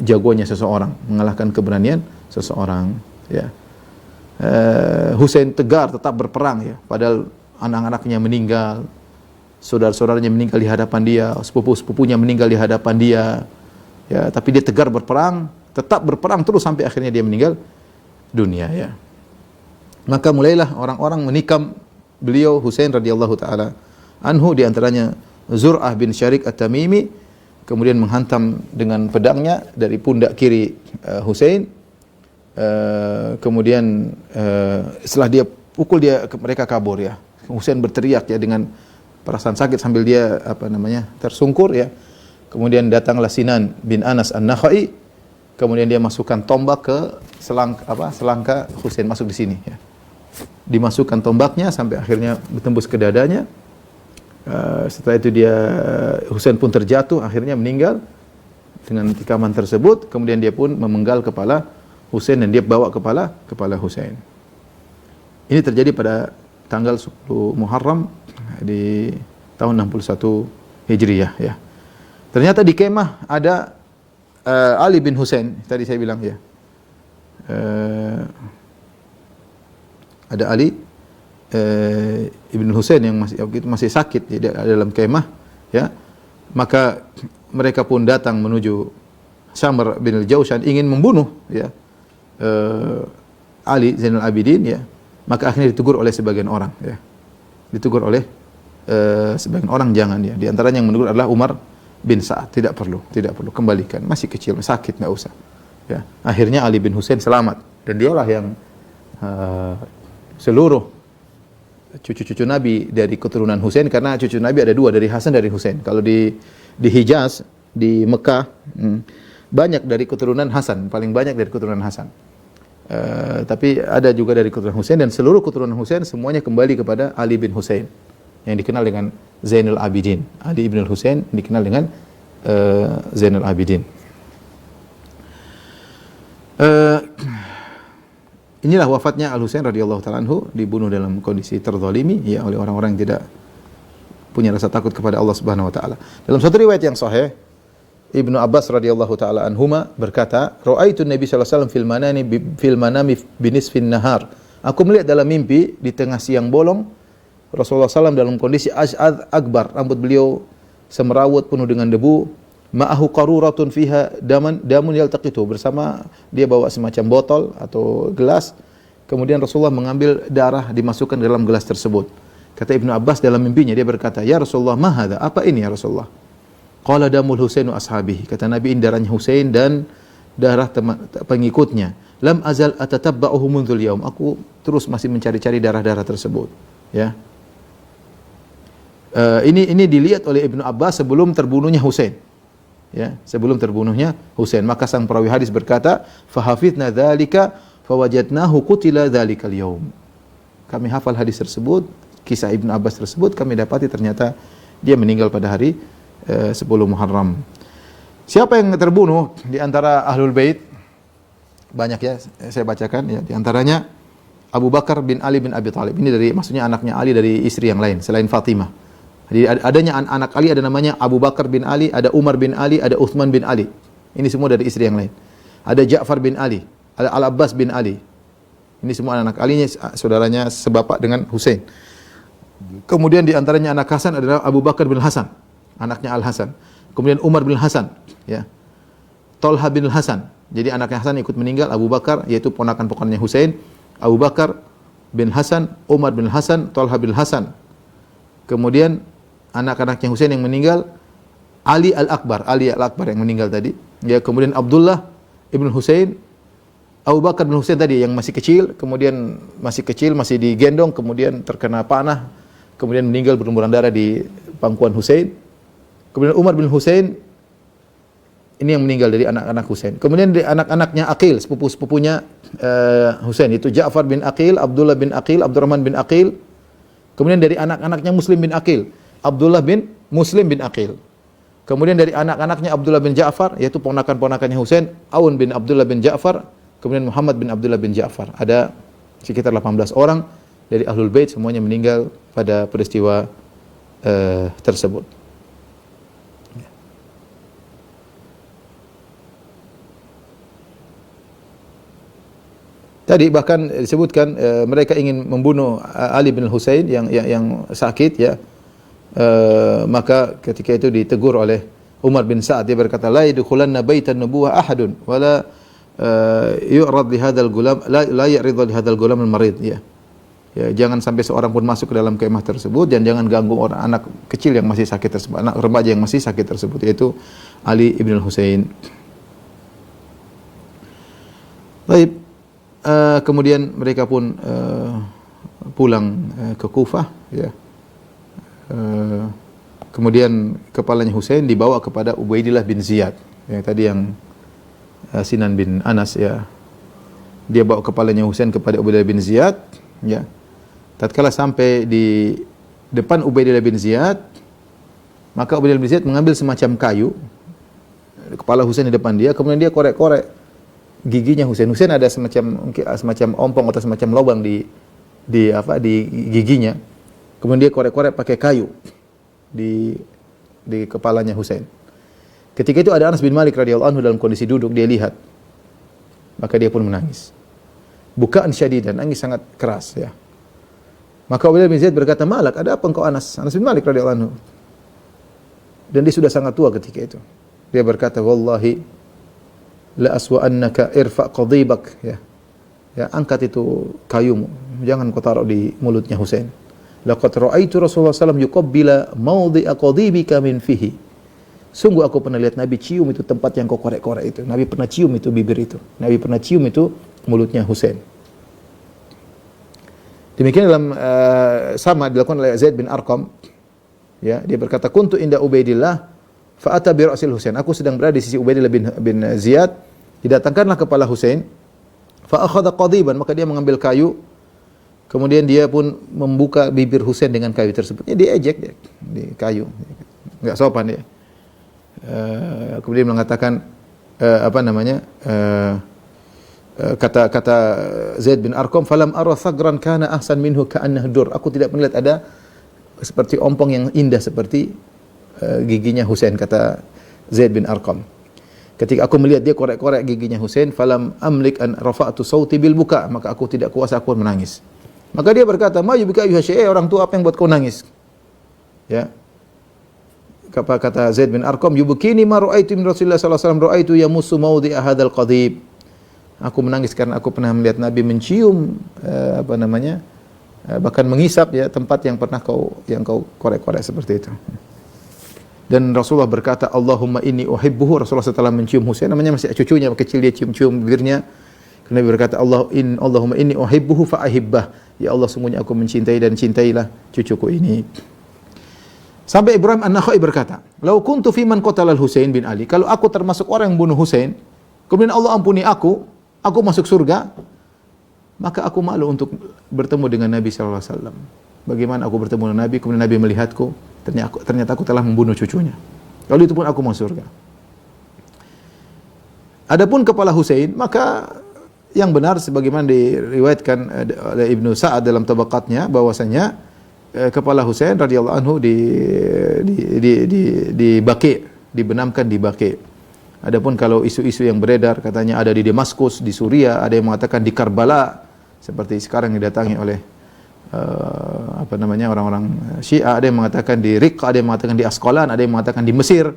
jagonya seseorang, mengalahkan keberanian seseorang ya. Husain tegar tetap berperang ya, padahal anak-anaknya meninggal, saudara-saudaranya meninggal di hadapan dia, sepupu-sepupunya meninggal di hadapan dia ya, tapi dia tegar berperang, tetap berperang terus sampai akhirnya dia meninggal dunia ya. Maka mulailah orang-orang menikam beliau Husain radhiyallahu taala anhu, di antaranya Zur'ah bin Syarik At-Tamimi, kemudian menghantam dengan pedangnya dari pundak kiri Husain. Kemudian setelah dia pukul mereka kabur ya. Husain berteriak ya dengan perasaan sakit sambil dia tersungkur ya. Kemudian datanglah Sinan bin Anas An-Nakhai, kemudian dia masukkan tombak ke selangka Husain, masuk di sini ya. Dimasukkan tombaknya sampai akhirnya bertembus ke dadanya. Setelah itu Husain pun terjatuh, akhirnya meninggal dengan tikaman tersebut. Kemudian dia pun memenggal kepala Husain dan dia bawa kepala Husain. Ini terjadi pada tanggal 10 Muharram di tahun 61 Hijriyah ya. Ternyata di kemah ada Ali bin Husain, tadi saya bilang ya. Ada Ali Ibn Husain yang masih sakit di dalam kemah ya. Maka mereka pun datang menuju Syamr bin Jaushan ingin membunuh ya Ali Zainul Abidin ya. Maka akhirnya ditegur oleh sebagian orang ya. Ditegur oleh sebagian orang, jangan ya. Di antaranya yang menegur adalah Umar bin Sa'ad, tidak perlu kembalikan, masih kecil, sakit, enggak usah. Ya. Akhirnya Ali bin Husain selamat dan dialah yang seluruh cucu-cucu Nabi dari keturunan Husain, karena cucu Nabi ada dua, dari Hasan dari Husain. Kalau di Hijaz, di Mekah banyak dari keturunan Hasan, paling banyak dari keturunan Hasan. Tapi ada juga dari keturunan Husain, dan seluruh keturunan Husain semuanya kembali kepada Ali bin Husain yang dikenal dengan Zainul Abidin. Ali bin Husain dikenal dengan Zainul Abidin. Inilah wafatnya Al-Husain radhiyallahu taala anhu, dibunuh dalam kondisi terzalimi ya oleh orang-orang yang tidak punya rasa takut kepada Allah Subhanahu wa taala. Dalam satu riwayat yang sahih, Ibnu Abbas radhiyallahu taala anhuma berkata, "Ra'aitu Nabi sallallahu alaihi wasallam fil manami binisfin nahar." Aku melihat dalam mimpi di tengah siang bolong Rasulullah SAW dalam kondisi ash'ad akbar, rambut beliau semerawut penuh dengan debu, ma'ahu qaruratun fiha damun yaltaqitu, bersama dia bawa semacam botol atau gelas, kemudian Rasulullah mengambil darah dimasukkan dalam gelas tersebut. Kata Ibnu Abbas dalam mimpinya, dia berkata, "Ya Rasulullah, ma hadza? Apa ini ya Rasulullah?" Qala damul Husain wa ashabihi. Kata Nabi, ini darahnya Husain dan darah pengikutnya. Lam azal atatabba'uhu mundzul yaum. Aku terus masih mencari-cari darah-darah tersebut. Ya. Ini dilihat oleh Ibnu Abbas sebelum terbunuhnya Husain. Ya, sebelum terbunuhnya Husain. Maka sang perawi hadis berkata, "Fa hafidna dzalika fawajadnahu qutila dzalikal yaum." Kami hafal hadis tersebut, kisah Ibnu Abbas tersebut, kami dapati ternyata dia meninggal pada hari 10 Muharram. Siapa yang terbunuh di antara Ahlul Bait? Banyak ya, saya bacakan ya. Di antaranya Abu Bakar bin Ali bin Abi Thalib. Ini dari, maksudnya anaknya Ali dari istri yang lain selain Fatimah. Jadi adanya anak Ali ada namanya Abu Bakar bin Ali, ada Umar bin Ali, ada Uthman bin Ali. Ini semua dari istri yang lain. Ada Ja'far bin Ali, ada Al-Abbas bin Ali. Ini semua anak Ali, saudaranya sebapak dengan Husain. Kemudian di antaranya anak Hasan adalah Abu Bakar bin Hasan, anaknya Al-Hasan. Kemudian Umar bin Hasan, ya. Talha bin Hasan. Jadi anaknya Hasan ikut meninggal, Abu Bakar, yaitu ponakan-ponakannya Husain. Abu Bakar bin Hasan, Umar bin Hasan, Talha bin Hasan. Kemudian anak-anaknya Husain yang meninggal, Ali Al-Akbar yang meninggal tadi. Ya, kemudian Abdullah ibn Husain, Abu Bakar bin Husain tadi yang masih kecil, kemudian masih digendong, kemudian terkena panah, kemudian meninggal berlumuran darah di pangkuan Husain. Kemudian Umar bin Husain, ini yang meninggal dari anak-anak Husain. Kemudian dari anak-anaknya Aqil, sepupu-sepupunya Husain, itu Ja'far bin Aqil, Abdullah bin Aqil, Abdurrahman bin Aqil. Kemudian dari anak-anaknya Muslim bin Aqil, Abdullah bin Muslim bin Aqil. Kemudian dari anak-anaknya Abdullah bin Ja'far, yaitu ponakan-ponakannya Husain, Aun bin Abdullah bin Ja'far, kemudian Muhammad bin Abdullah bin Ja'far. Ada sekitar 18 orang dari Ahlul Bait, semuanya meninggal pada peristiwa tersebut. Tadi bahkan disebutkan mereka ingin membunuh Ali bin Husain yang sakit, ya. Maka ketika itu ditegur oleh Umar bin Sa'ad, dia berkata, la yadkhulanna baitan nubuwah ahadun wala yu'rad li hadzal gulam la ya'rid li hadzal gulam al-marid, ya. Ya, jangan sampai seorang pun masuk ke dalam kemah tersebut, dan jangan ganggu orang anak kecil yang masih sakit tersebut, anak remaja yang masih sakit tersebut, yaitu Ali bin Husain. Baik. Kemudian mereka pun pulang ke Kufah, ya. Kemudian kepalanya Husain dibawa kepada Ubaidillah bin Ziyad, yang tadi yang Sinan bin Anas, ya. Dia bawa kepalanya Husain kepada Ubaidillah bin Ziyad, ya. Tatkala sampai di depan Ubaidillah bin Ziyad, maka Ubaidillah bin Ziyad mengambil semacam kayu, kepala Husain di depan dia, kemudian dia korek-korek giginya Husain. Husain ada semacam ompong atau semacam lubang di giginya. Kemudian dia korek-korek pakai kayu di kepalanya Husain. Ketika itu ada Anas bin Malik radhiyallahu anhu dalam kondisi duduk, dia lihat. Maka dia pun menangis. Bukaan syadidan, nangis sangat keras, ya. Maka Ubaidillah bin Zaid berkata, "Malak, ada apa engkau Anas?" Anas bin Malik radhiyallahu anhu. Dan dia sudah sangat tua ketika itu. Dia berkata, "Wallahi la aswa'annaka irfa' qadibak," ya. Ya, angkat itu kayumu, jangan kau taruh di mulutnya Husain. Laqad ra'aitu Rasulullah sallallahu alaihi wasallam yuqabbila mawdi'a qadibika min fihi. Sungguh aku pernah lihat Nabi cium itu tempat yang kau korek-korek itu. Nabi pernah cium itu bibir itu. Nabi pernah cium itu mulutnya Husain. Demikian dalam sama dilakukan oleh Zaid bin Arqam. Ya, dia berkata, "Kuntu inda Ubaidillah fa ata bi ra'sil Husain." Aku sedang berada di sisi Ubaidillah bin Ziyad, didatangkanlah kepala Husain. Fa akhadha qadiban, maka dia mengambil kayu. Kemudian dia pun membuka bibir Husain dengan kayu tersebut. Ya, dia ejek dia di kayu. Enggak sopan dia. Kemudian mengatakan kata Zaid bin Arqam, "Falam ara thagran kana ahsan minhu ka'annahu dur." Aku tidak melihat ada seperti ompong yang indah seperti giginya Husain, kata Zaid bin Arqam. Ketika aku melihat dia korek-korek giginya Husain, falam amlik an rafa'tu sauti bil buka, maka aku tidak kuasa, aku menangis. Maka dia berkata, "Ma yubika ayuha syai', orang tua apa yang buat kau nangis?" Ya. Kata Zaid bin Arqam, "Yubkini ma ra'aitu min Rasulillah sallallahu alaihi wasallam ra'aitu yamussu mawdi'a hadzal qadib." Aku menangis karena aku pernah melihat Nabi mencium bahkan mengisap, ya, tempat yang pernah kau korek-korek seperti itu. Dan Rasulullah berkata, Allahumma inni uhibbuhu. Rasulullah setelah mencium Husain, namanya masih cucunya kecil, dia cium-cium bibirnya. Nabi berkata, Allahumma inni uhibbuhu fa'ahibbah. Ya Allah, sungguhnya aku mencintai dan cintailah cucuku ini. Sampai Ibrahim An-Nakhai berkata, "Lau kuntu fi man qatala al-Husain bin Ali." Kalau aku termasuk orang yang bunuh Husain, kemudian Allah ampuni aku masuk surga, maka aku malu untuk bertemu dengan Nabi sallallahu alaihi wasallam. Bagaimana aku bertemu dengan Nabi, kemudian Nabi melihatku, ternyata aku telah membunuh cucunya. Kalau itu pun aku masuk surga. Adapun kepala Husain, maka yang benar sebagaimana diriwayatkan oleh Ibnu Sa'ad dalam tabaqatnya, bahwasanya kepala Husain radhiyallahu anhu di Baqi', dibenamkan di Baqi'. Adapun kalau isu-isu yang beredar katanya ada di Damaskus, di Suriah, ada yang mengatakan di Karbala, seperti sekarang didatangi oleh orang-orang Syiah, ada yang mengatakan di Riqqa, ada yang mengatakan di Asqalan, ada yang mengatakan di Mesir.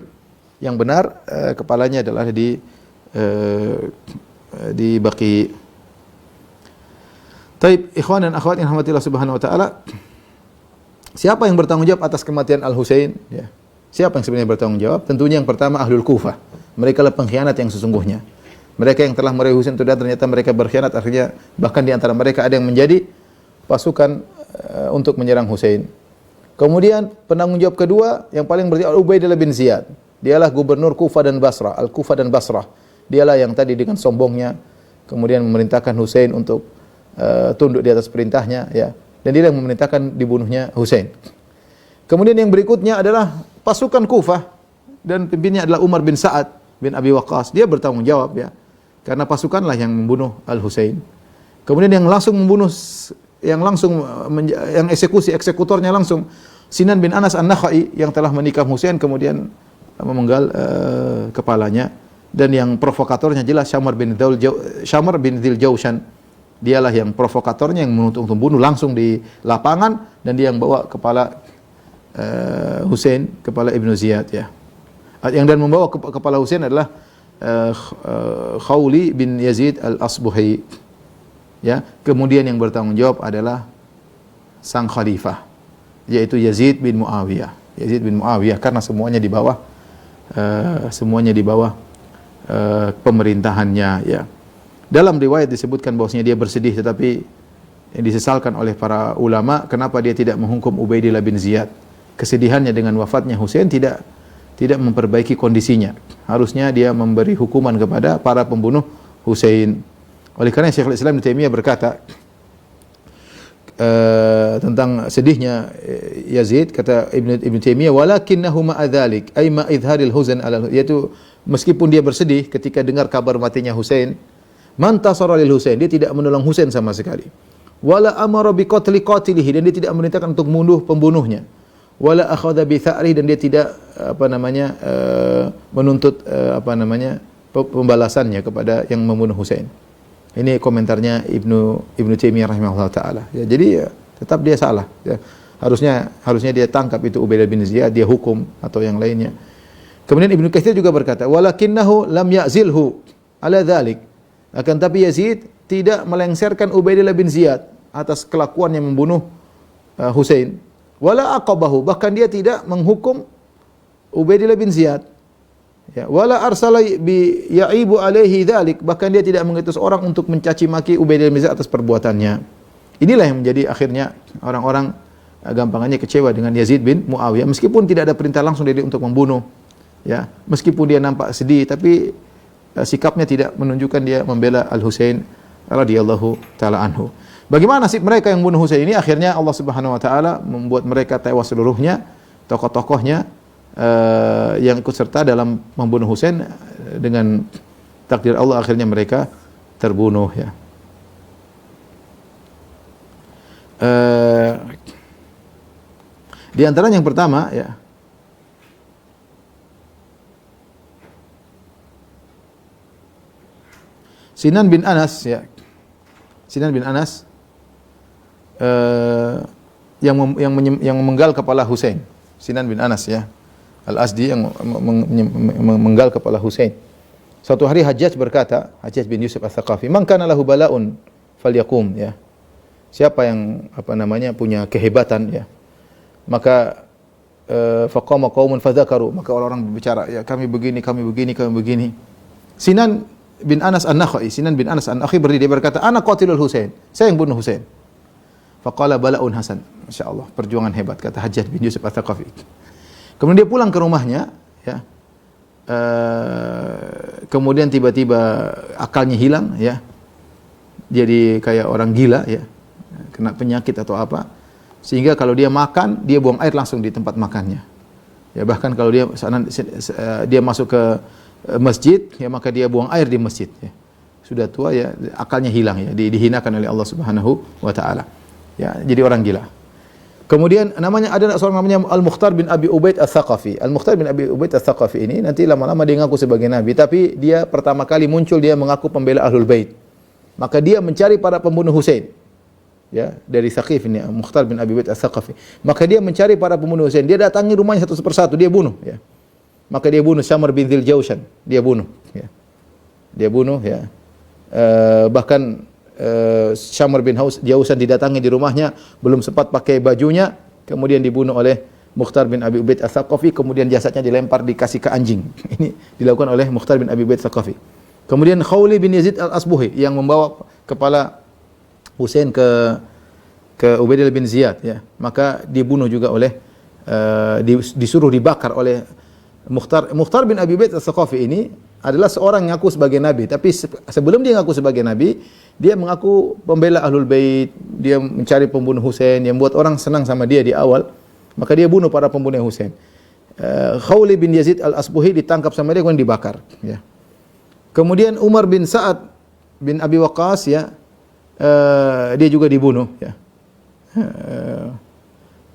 Yang benar kepalanya adalah di Baqi'. Taib, ikhwan dan akhwat yang rahmatillah subhanahu wa ta'ala, siapa yang bertanggung jawab atas kematian Al-Husain? Ya. Siapa yang sebenarnya bertanggung jawab? Tentunya yang pertama Ahlul Kufah. Mereka adalah pengkhianat yang sesungguhnya. Mereka yang telah meraih Husain itu, dan ternyata mereka berkhianat. Akhirnya bahkan di antara mereka ada yang menjadi pasukan untuk menyerang Husain. Kemudian penanggung jawab kedua yang paling berarti Ubaidillah bin Ziyad. Dialah gubernur Kufah dan Basrah, Al-Kufah dan Basrah. Dialah yang tadi dengan sombongnya kemudian memerintahkan Husain untuk tunduk di atas perintahnya, ya. Dan dia yang memerintahkan dibunuhnya Husain. Kemudian yang berikutnya adalah pasukan Kufah, dan pimpinnya adalah Umar bin Sa'ad bin Abi Waqqas. Dia bertanggung jawab, ya, karena pasukanlah yang membunuh Al-Husain. Kemudian yang langsung membunuh, yang eksekutornya langsung Sinan bin Anas An-Nakhai yang telah menikam Husain, kemudian memenggal kepalanya. Dan yang provokatornya jelas Syamar bin Dzil Jaushan. Dialah yang provokatornya, yang menuntut untuk membunuh langsung di lapangan, dan dia yang bawa kepala Husain, kepala Ibnu Ziyad, ya. Yang dan membawa kepala Husain adalah Khawli bin Yazid Al-Asbuhi, ya. Kemudian yang bertanggung jawab adalah sang khalifah, yaitu Yazid bin Muawiyah. Yazid bin Muawiyah, karena semuanya di bawah pemerintahannya, ya. Dalam riwayat disebutkan bahwasanya dia bersedih, tetapi yang disesalkan oleh para ulama, kenapa dia tidak menghukum Ubaidillah bin Ziyad. Kesedihannya dengan wafatnya Husain tidak memperbaiki kondisinya. Harusnya dia memberi hukuman kepada para pembunuh Husain. Oleh karena Syekhul Islam Ibnu Taimiyah berkata tentang sedihnya Yazid, kata Ibnu Taimiyah, walakinnahu ma'a dzalik ay ma idharil huzn ala, yaitu meskipun dia bersedih ketika dengar kabar matinya Husain, man tasara lil Husain, dia tidak menolong Husain sama sekali. Wala amara bi qatlihi, dan dia tidak memerintahkan untuk membunuh pembunuhnya. Wala akhadha bi tha'ri, dan dia tidak menuntut pembalasannya kepada yang membunuh Husain. Ini komentarnya Ibnu Taimiyah rahimahullah taala. Ya, jadi tetap dia salah, ya. Harusnya dia tangkap itu Ubaidillah bin Ziyad, dia hukum atau yang lainnya. Kemudian Ibnu Katsir juga berkata, walakinnahu lam ya'zilhu ala dzalik. Akan tapi Yazid tidak melengsarkan Ubaidillah bin Ziyad atas kelakuan yang membunuh Husain. Wala aqabahu, bahkan dia tidak menghukum Ubaidillah bin Ziyad. Ya, wala arsala bi ya'ibu alaihi dzalik, bahkan dia tidak mengutus orang untuk mencaci maki Ubaidillah bin Ziyad atas perbuatannya. Inilah yang menjadi akhirnya orang-orang gampangannya kecewa dengan Yazid bin Muawiyah, meskipun tidak ada perintah langsung dari untuk membunuh. Ya, meskipun dia nampak sedih, tapi sikapnya tidak menunjukkan dia membela Al-Husain radhiyallahu taala anhu. Bagaimana nasib mereka yang bunuh Husain ini? Akhirnya Allah Subhanahu wa taala membuat mereka tewas seluruhnya, tokoh-tokohnya yang ikut serta dalam membunuh Husain, dengan takdir Allah akhirnya mereka terbunuh, ya. Di antara yang pertama, ya, Sinan bin Anas, ya. Sinan bin Anas yang memenggal kepala Husain. Sinan bin Anas, ya. Al-Asdi yang memenggal kepala Husain. Suatu hari Hajjaj berkata, Hajjaj bin Yusuf Al-Thaqafi, "Man kana lahu bala'un falyakum," ya. Siapa yang punya kehebatan, ya, maka faqama qaumun fadzakaru, maka orang-orang berbicara, ya kami begini, kami begini, kami begini. Sinan bin Anas An-Nakhai, Sinan bin Anas An-Nakhai berdiri, dia berkata, ana qatilul Husain, saya yang bunuh Husain. Faqala bala'un hasan, masyaallah, perjuangan hebat, kata Hajjaj bin Yusuf Ats-Tsaqafi. Kemudian dia pulang ke rumahnya, ya. Kemudian tiba-tiba akalnya hilang, ya. Jadi kayak orang gila, ya. Kena penyakit atau apa, sehingga kalau dia makan, dia buang air langsung di tempat makannya. Ya, bahkan kalau dia masuk ke masjid, ya maka dia buang air di masjid, ya. Sudah tua, ya, akalnya hilang, ya, dihinakan oleh Allah Subhanahu wa taala. Ya, jadi orang gila. Kemudian ada seorang namanya Al-Mukhtar bin Abi Ubaid Ats-Tsaqafi. Al-Mukhtar bin Abi Ubaid Ats-Tsaqafi ini nanti lama-lama dia ngaku sebagai nabi, tapi dia pertama kali muncul dia mengaku pembela Ahlul Bait. Maka dia mencari para pembunuh Husain. Ya, dari Tsaqif ini, Mukhtar bin Abi Ubaid Ats-Tsaqafi. Maka dia mencari para pembunuh Husain. Dia datangi rumahnya satu persatu, dia bunuh, ya. Maka dia bunuh Syamr bin Dzil Jaushan, dia bunuh, ya. Dia bunuh, ya. Bahkan Syamr bin Jaushan didatangi di rumahnya, belum sempat pakai bajunya, kemudian dibunuh oleh Mukhtar bin Abi Ubaid Ats-Tsaqafi, kemudian jasadnya dilempar, dikasih ke anjing. Ini dilakukan oleh Mukhtar bin Abi Ubaid Ats-Tsaqafi. Kemudian Khawli bin Yazid Al-Asbuhi yang membawa kepala Husain ke Ubaidillah bin Ziyad, ya. Maka dibunuh juga oleh disuruh dibakar oleh Mukhtar bin Abi Ubaid Ats-Tsaqafi ini adalah seorang yang ngaku sebagai nabi, tapi sebelum dia ngaku sebagai nabi, dia mengaku pembela Ahlul Bait, dia mencari pembunuh Husain, yang buat orang senang sama dia di awal, maka dia bunuh para pembunuh Husain. Khawli bin Yazid Al-Asbuhi ditangkap sama dia, kemudian dibakar, ya. Kemudian Umar bin Sa'ad bin Abi Waqqas, ya, dia juga dibunuh, ya.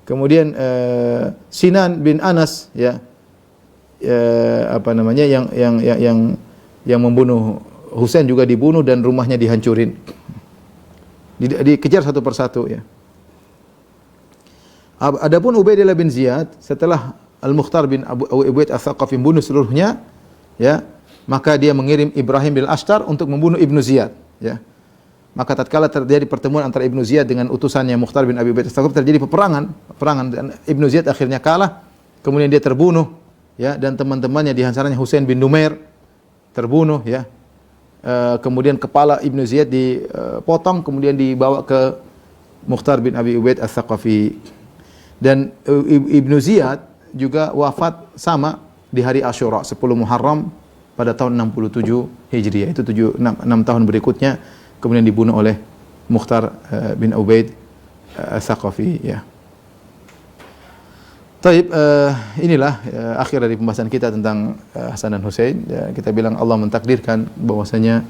Kemudian Sinan bin Anas, ya, yang membunuh Husain juga dibunuh dan rumahnya dihancurin. Dikejar satu persatu, ya. Adapun Ubaidillah bin Ziyad setelah Al-Mukhtar bin Abu Ubaid Ats-Tsaqafi membunuh seluruhnya, ya, maka dia mengirim Ibrahim bin Ashtar untuk membunuh Ibnu Ziyad, ya. Maka tatkala terjadi pertemuan antara Ibnu Ziyad dengan utusannya Mukhtar bin Abi Ubaid Ats-Tsaqafi, terjadi peperangan dan Ibnu Ziyad akhirnya kalah, kemudian dia terbunuh, ya, dan teman-temannya di antaranya Husain bin Numair terbunuh, ya. Kemudian kepala Ibnu Ziyad dipotong, kemudian dibawa ke Mukhtar bin Abi Ubaid Ats-Tsaqafi. Dan Ibnu Ziyad juga wafat sama di hari Asyura 10 Muharram pada tahun 67 Hijriah. Itu 6 tahun berikutnya kemudian dibunuh oleh Mukhtar bin Ubaid Ats-Tsaqafi, ya. Taib, inilah akhir dari pembahasan kita tentang Hasan dan Husain. Ya, kita bilang Allah mentakdirkan bahwasanya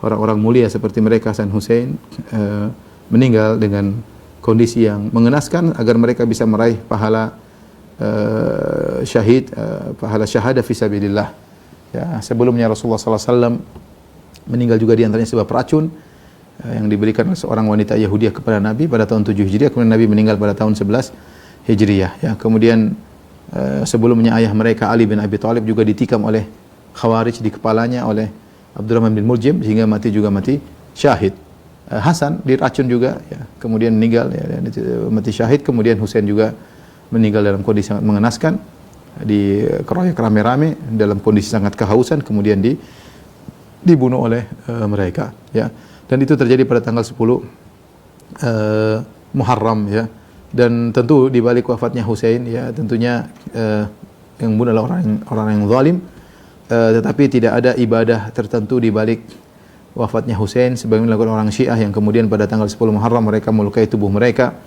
orang-orang mulia seperti mereka, Hasan Husain, meninggal dengan kondisi yang mengenaskan agar mereka bisa meraih pahala syahid, pahala syahadah fi sabilillah. Ya, sebelumnya Rasulullah sallallahu alaihi wasallam meninggal juga di antaranya sebab racun yang diberikan oleh seorang wanita Yahudiyah kepada Nabi pada tahun 7 Hijriah, kemudian Nabi meninggal pada tahun 11 Hijriah, ya. Kemudian sebelumnya ayah mereka Ali bin Abi Thalib juga ditikam oleh Khawarij di kepalanya oleh Abdurrahman bin Muljim sehingga mati syahid. Hasan diracun juga, ya, kemudian meninggal, ya, mati syahid. Kemudian Husain juga meninggal dalam kondisi sangat mengenaskan, dikeroyok rame-rame dalam kondisi sangat kehausan, kemudian dibunuh oleh mereka, ya. Dan itu terjadi pada tanggal 10 Muharram, ya. Dan tentu di balik wafatnya Husain, ya, tentunya yang bunuh adalah orang yang zalim, tetapi tidak ada ibadah tertentu di balik wafatnya Husain sebagaimana dilakukan orang Syiah yang kemudian pada tanggal 10 Muharram mereka melukai tubuh mereka.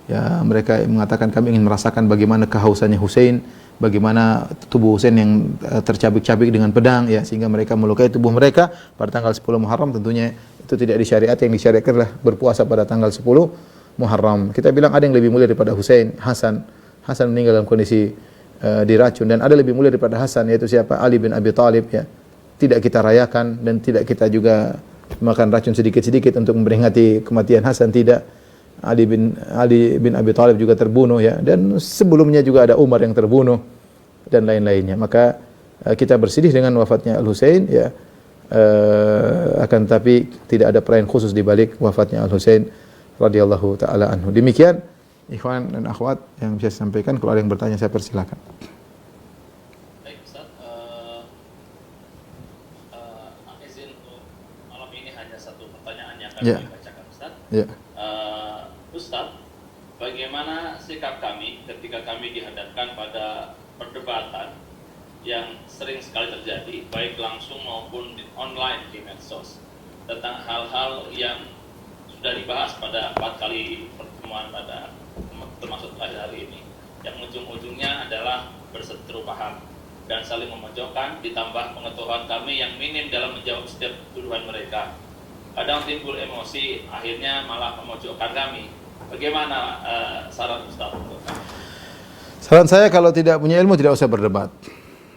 Ya, mereka mengatakan kami ingin merasakan bagaimana kehausannya Husain, bagaimana tubuh Husain yang tercabik-cabik dengan pedang, ya, sehingga mereka melukai tubuh mereka pada tanggal 10 Muharram. Tentunya itu tidak disyariat, yang disyariatkan adalah berpuasa pada tanggal 10 Muharram. Kita bilang ada yang lebih mulia daripada Husain, Hasan. Hasan meninggal dalam kondisi diracun, dan ada lebih mulia daripada Hasan, yaitu siapa? Ali bin Abi Thalib, ya. Tidak kita rayakan dan tidak kita juga makan racun sedikit-sedikit untuk memperingati kematian Hasan, tidak. Ali bin Abi Thalib juga terbunuh, ya, dan sebelumnya juga ada Umar yang terbunuh dan lain-lainnya. Maka kita bersedih dengan wafatnya Al-Husain, ya. Akan tetapi tidak ada perayaan khusus di balik wafatnya Al-Husain radhiyallahu taala anhu. Demikian Ikhwan dan akhwat yang bisa saya sampaikan, kalau ada yang bertanya saya persilakan. Baik Ustaz, izin untuk malam ini hanya satu pertanyaan yang akan Ya. kami bacakan Ustaz. Ya. Ustaz, bagaimana sikap kami ketika kami dihadapkan pada perdebatan yang sering sekali terjadi, baik langsung maupun online di medsos, tentang hal-hal yang sudah dibahas pada 4 kali pertemuan pada termasuk pada hari ini, yang ujung-ujungnya adalah berseteru paham dan saling memojokkan, ditambah pengetahuan kami yang minim dalam menjawab setiap tuduhan mereka. Kadang timbul emosi, akhirnya malah memojokkan kami. Bagaimana saran Ustaz untuk kami? Saran saya, kalau tidak punya ilmu tidak usah berdebat.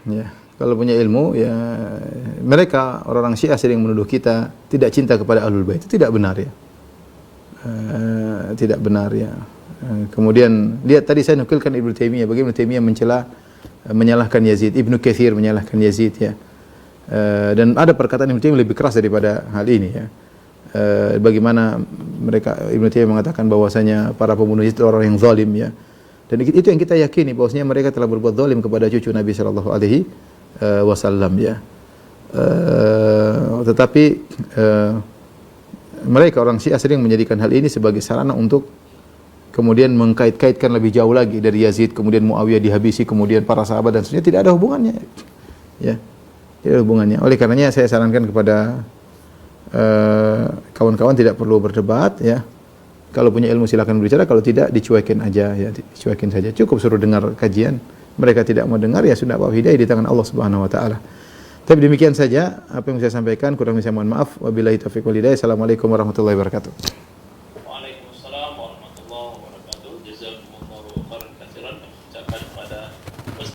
Ya, kalau punya ilmu, ya mereka orang-orang Syiah sering menuduh kita tidak cinta kepada Ahlul Bait. Itu tidak benar ya. Tidak benar ya. Kemudian lihat tadi saya nukilkan Ibnu Taimiyah, bagaimana Ibnu Taimiyah menyalahkan Yazid, Ibnu Katsir menyalahkan Yazid ya. Dan ada perkataan Ibnu Taimiyah lebih keras daripada hal ini ya. Bagaimana Ibnu Taimiyah mengatakan bahwasanya para pembunuh Yazid orang yang zalim ya. Dan itu yang kita yakini, bahwasanya mereka telah berbuat zalim kepada cucu Nabi sallallahu alaihi wasallam ya. Tetapi mereka orang Syiah sering menjadikan hal ini sebagai sarana untuk kemudian mengkait-kaitkan lebih jauh lagi dari Yazid, kemudian Muawiyah dihabisi, kemudian para sahabat dan seterusnya. Tidak ada hubungannya ya. Tidak ada hubungannya. Oleh karenanya saya sarankan kepada kawan-kawan tidak perlu berdebat ya. Kalau punya ilmu silakan berbicara, kalau tidak dicuekin aja ya, dicuekin saja. Cukup suruh dengar kajian. Mereka tidak mau dengar, ya sudah, apa hidayah di tangan Allah Subhanahu wa taala. Tapi demikian saja apa yang saya sampaikan, kurang lebih saya mohon maaf. Wabillahi taufiq wal hidayah. Assalamualaikum warahmatullahi wabarakatuh.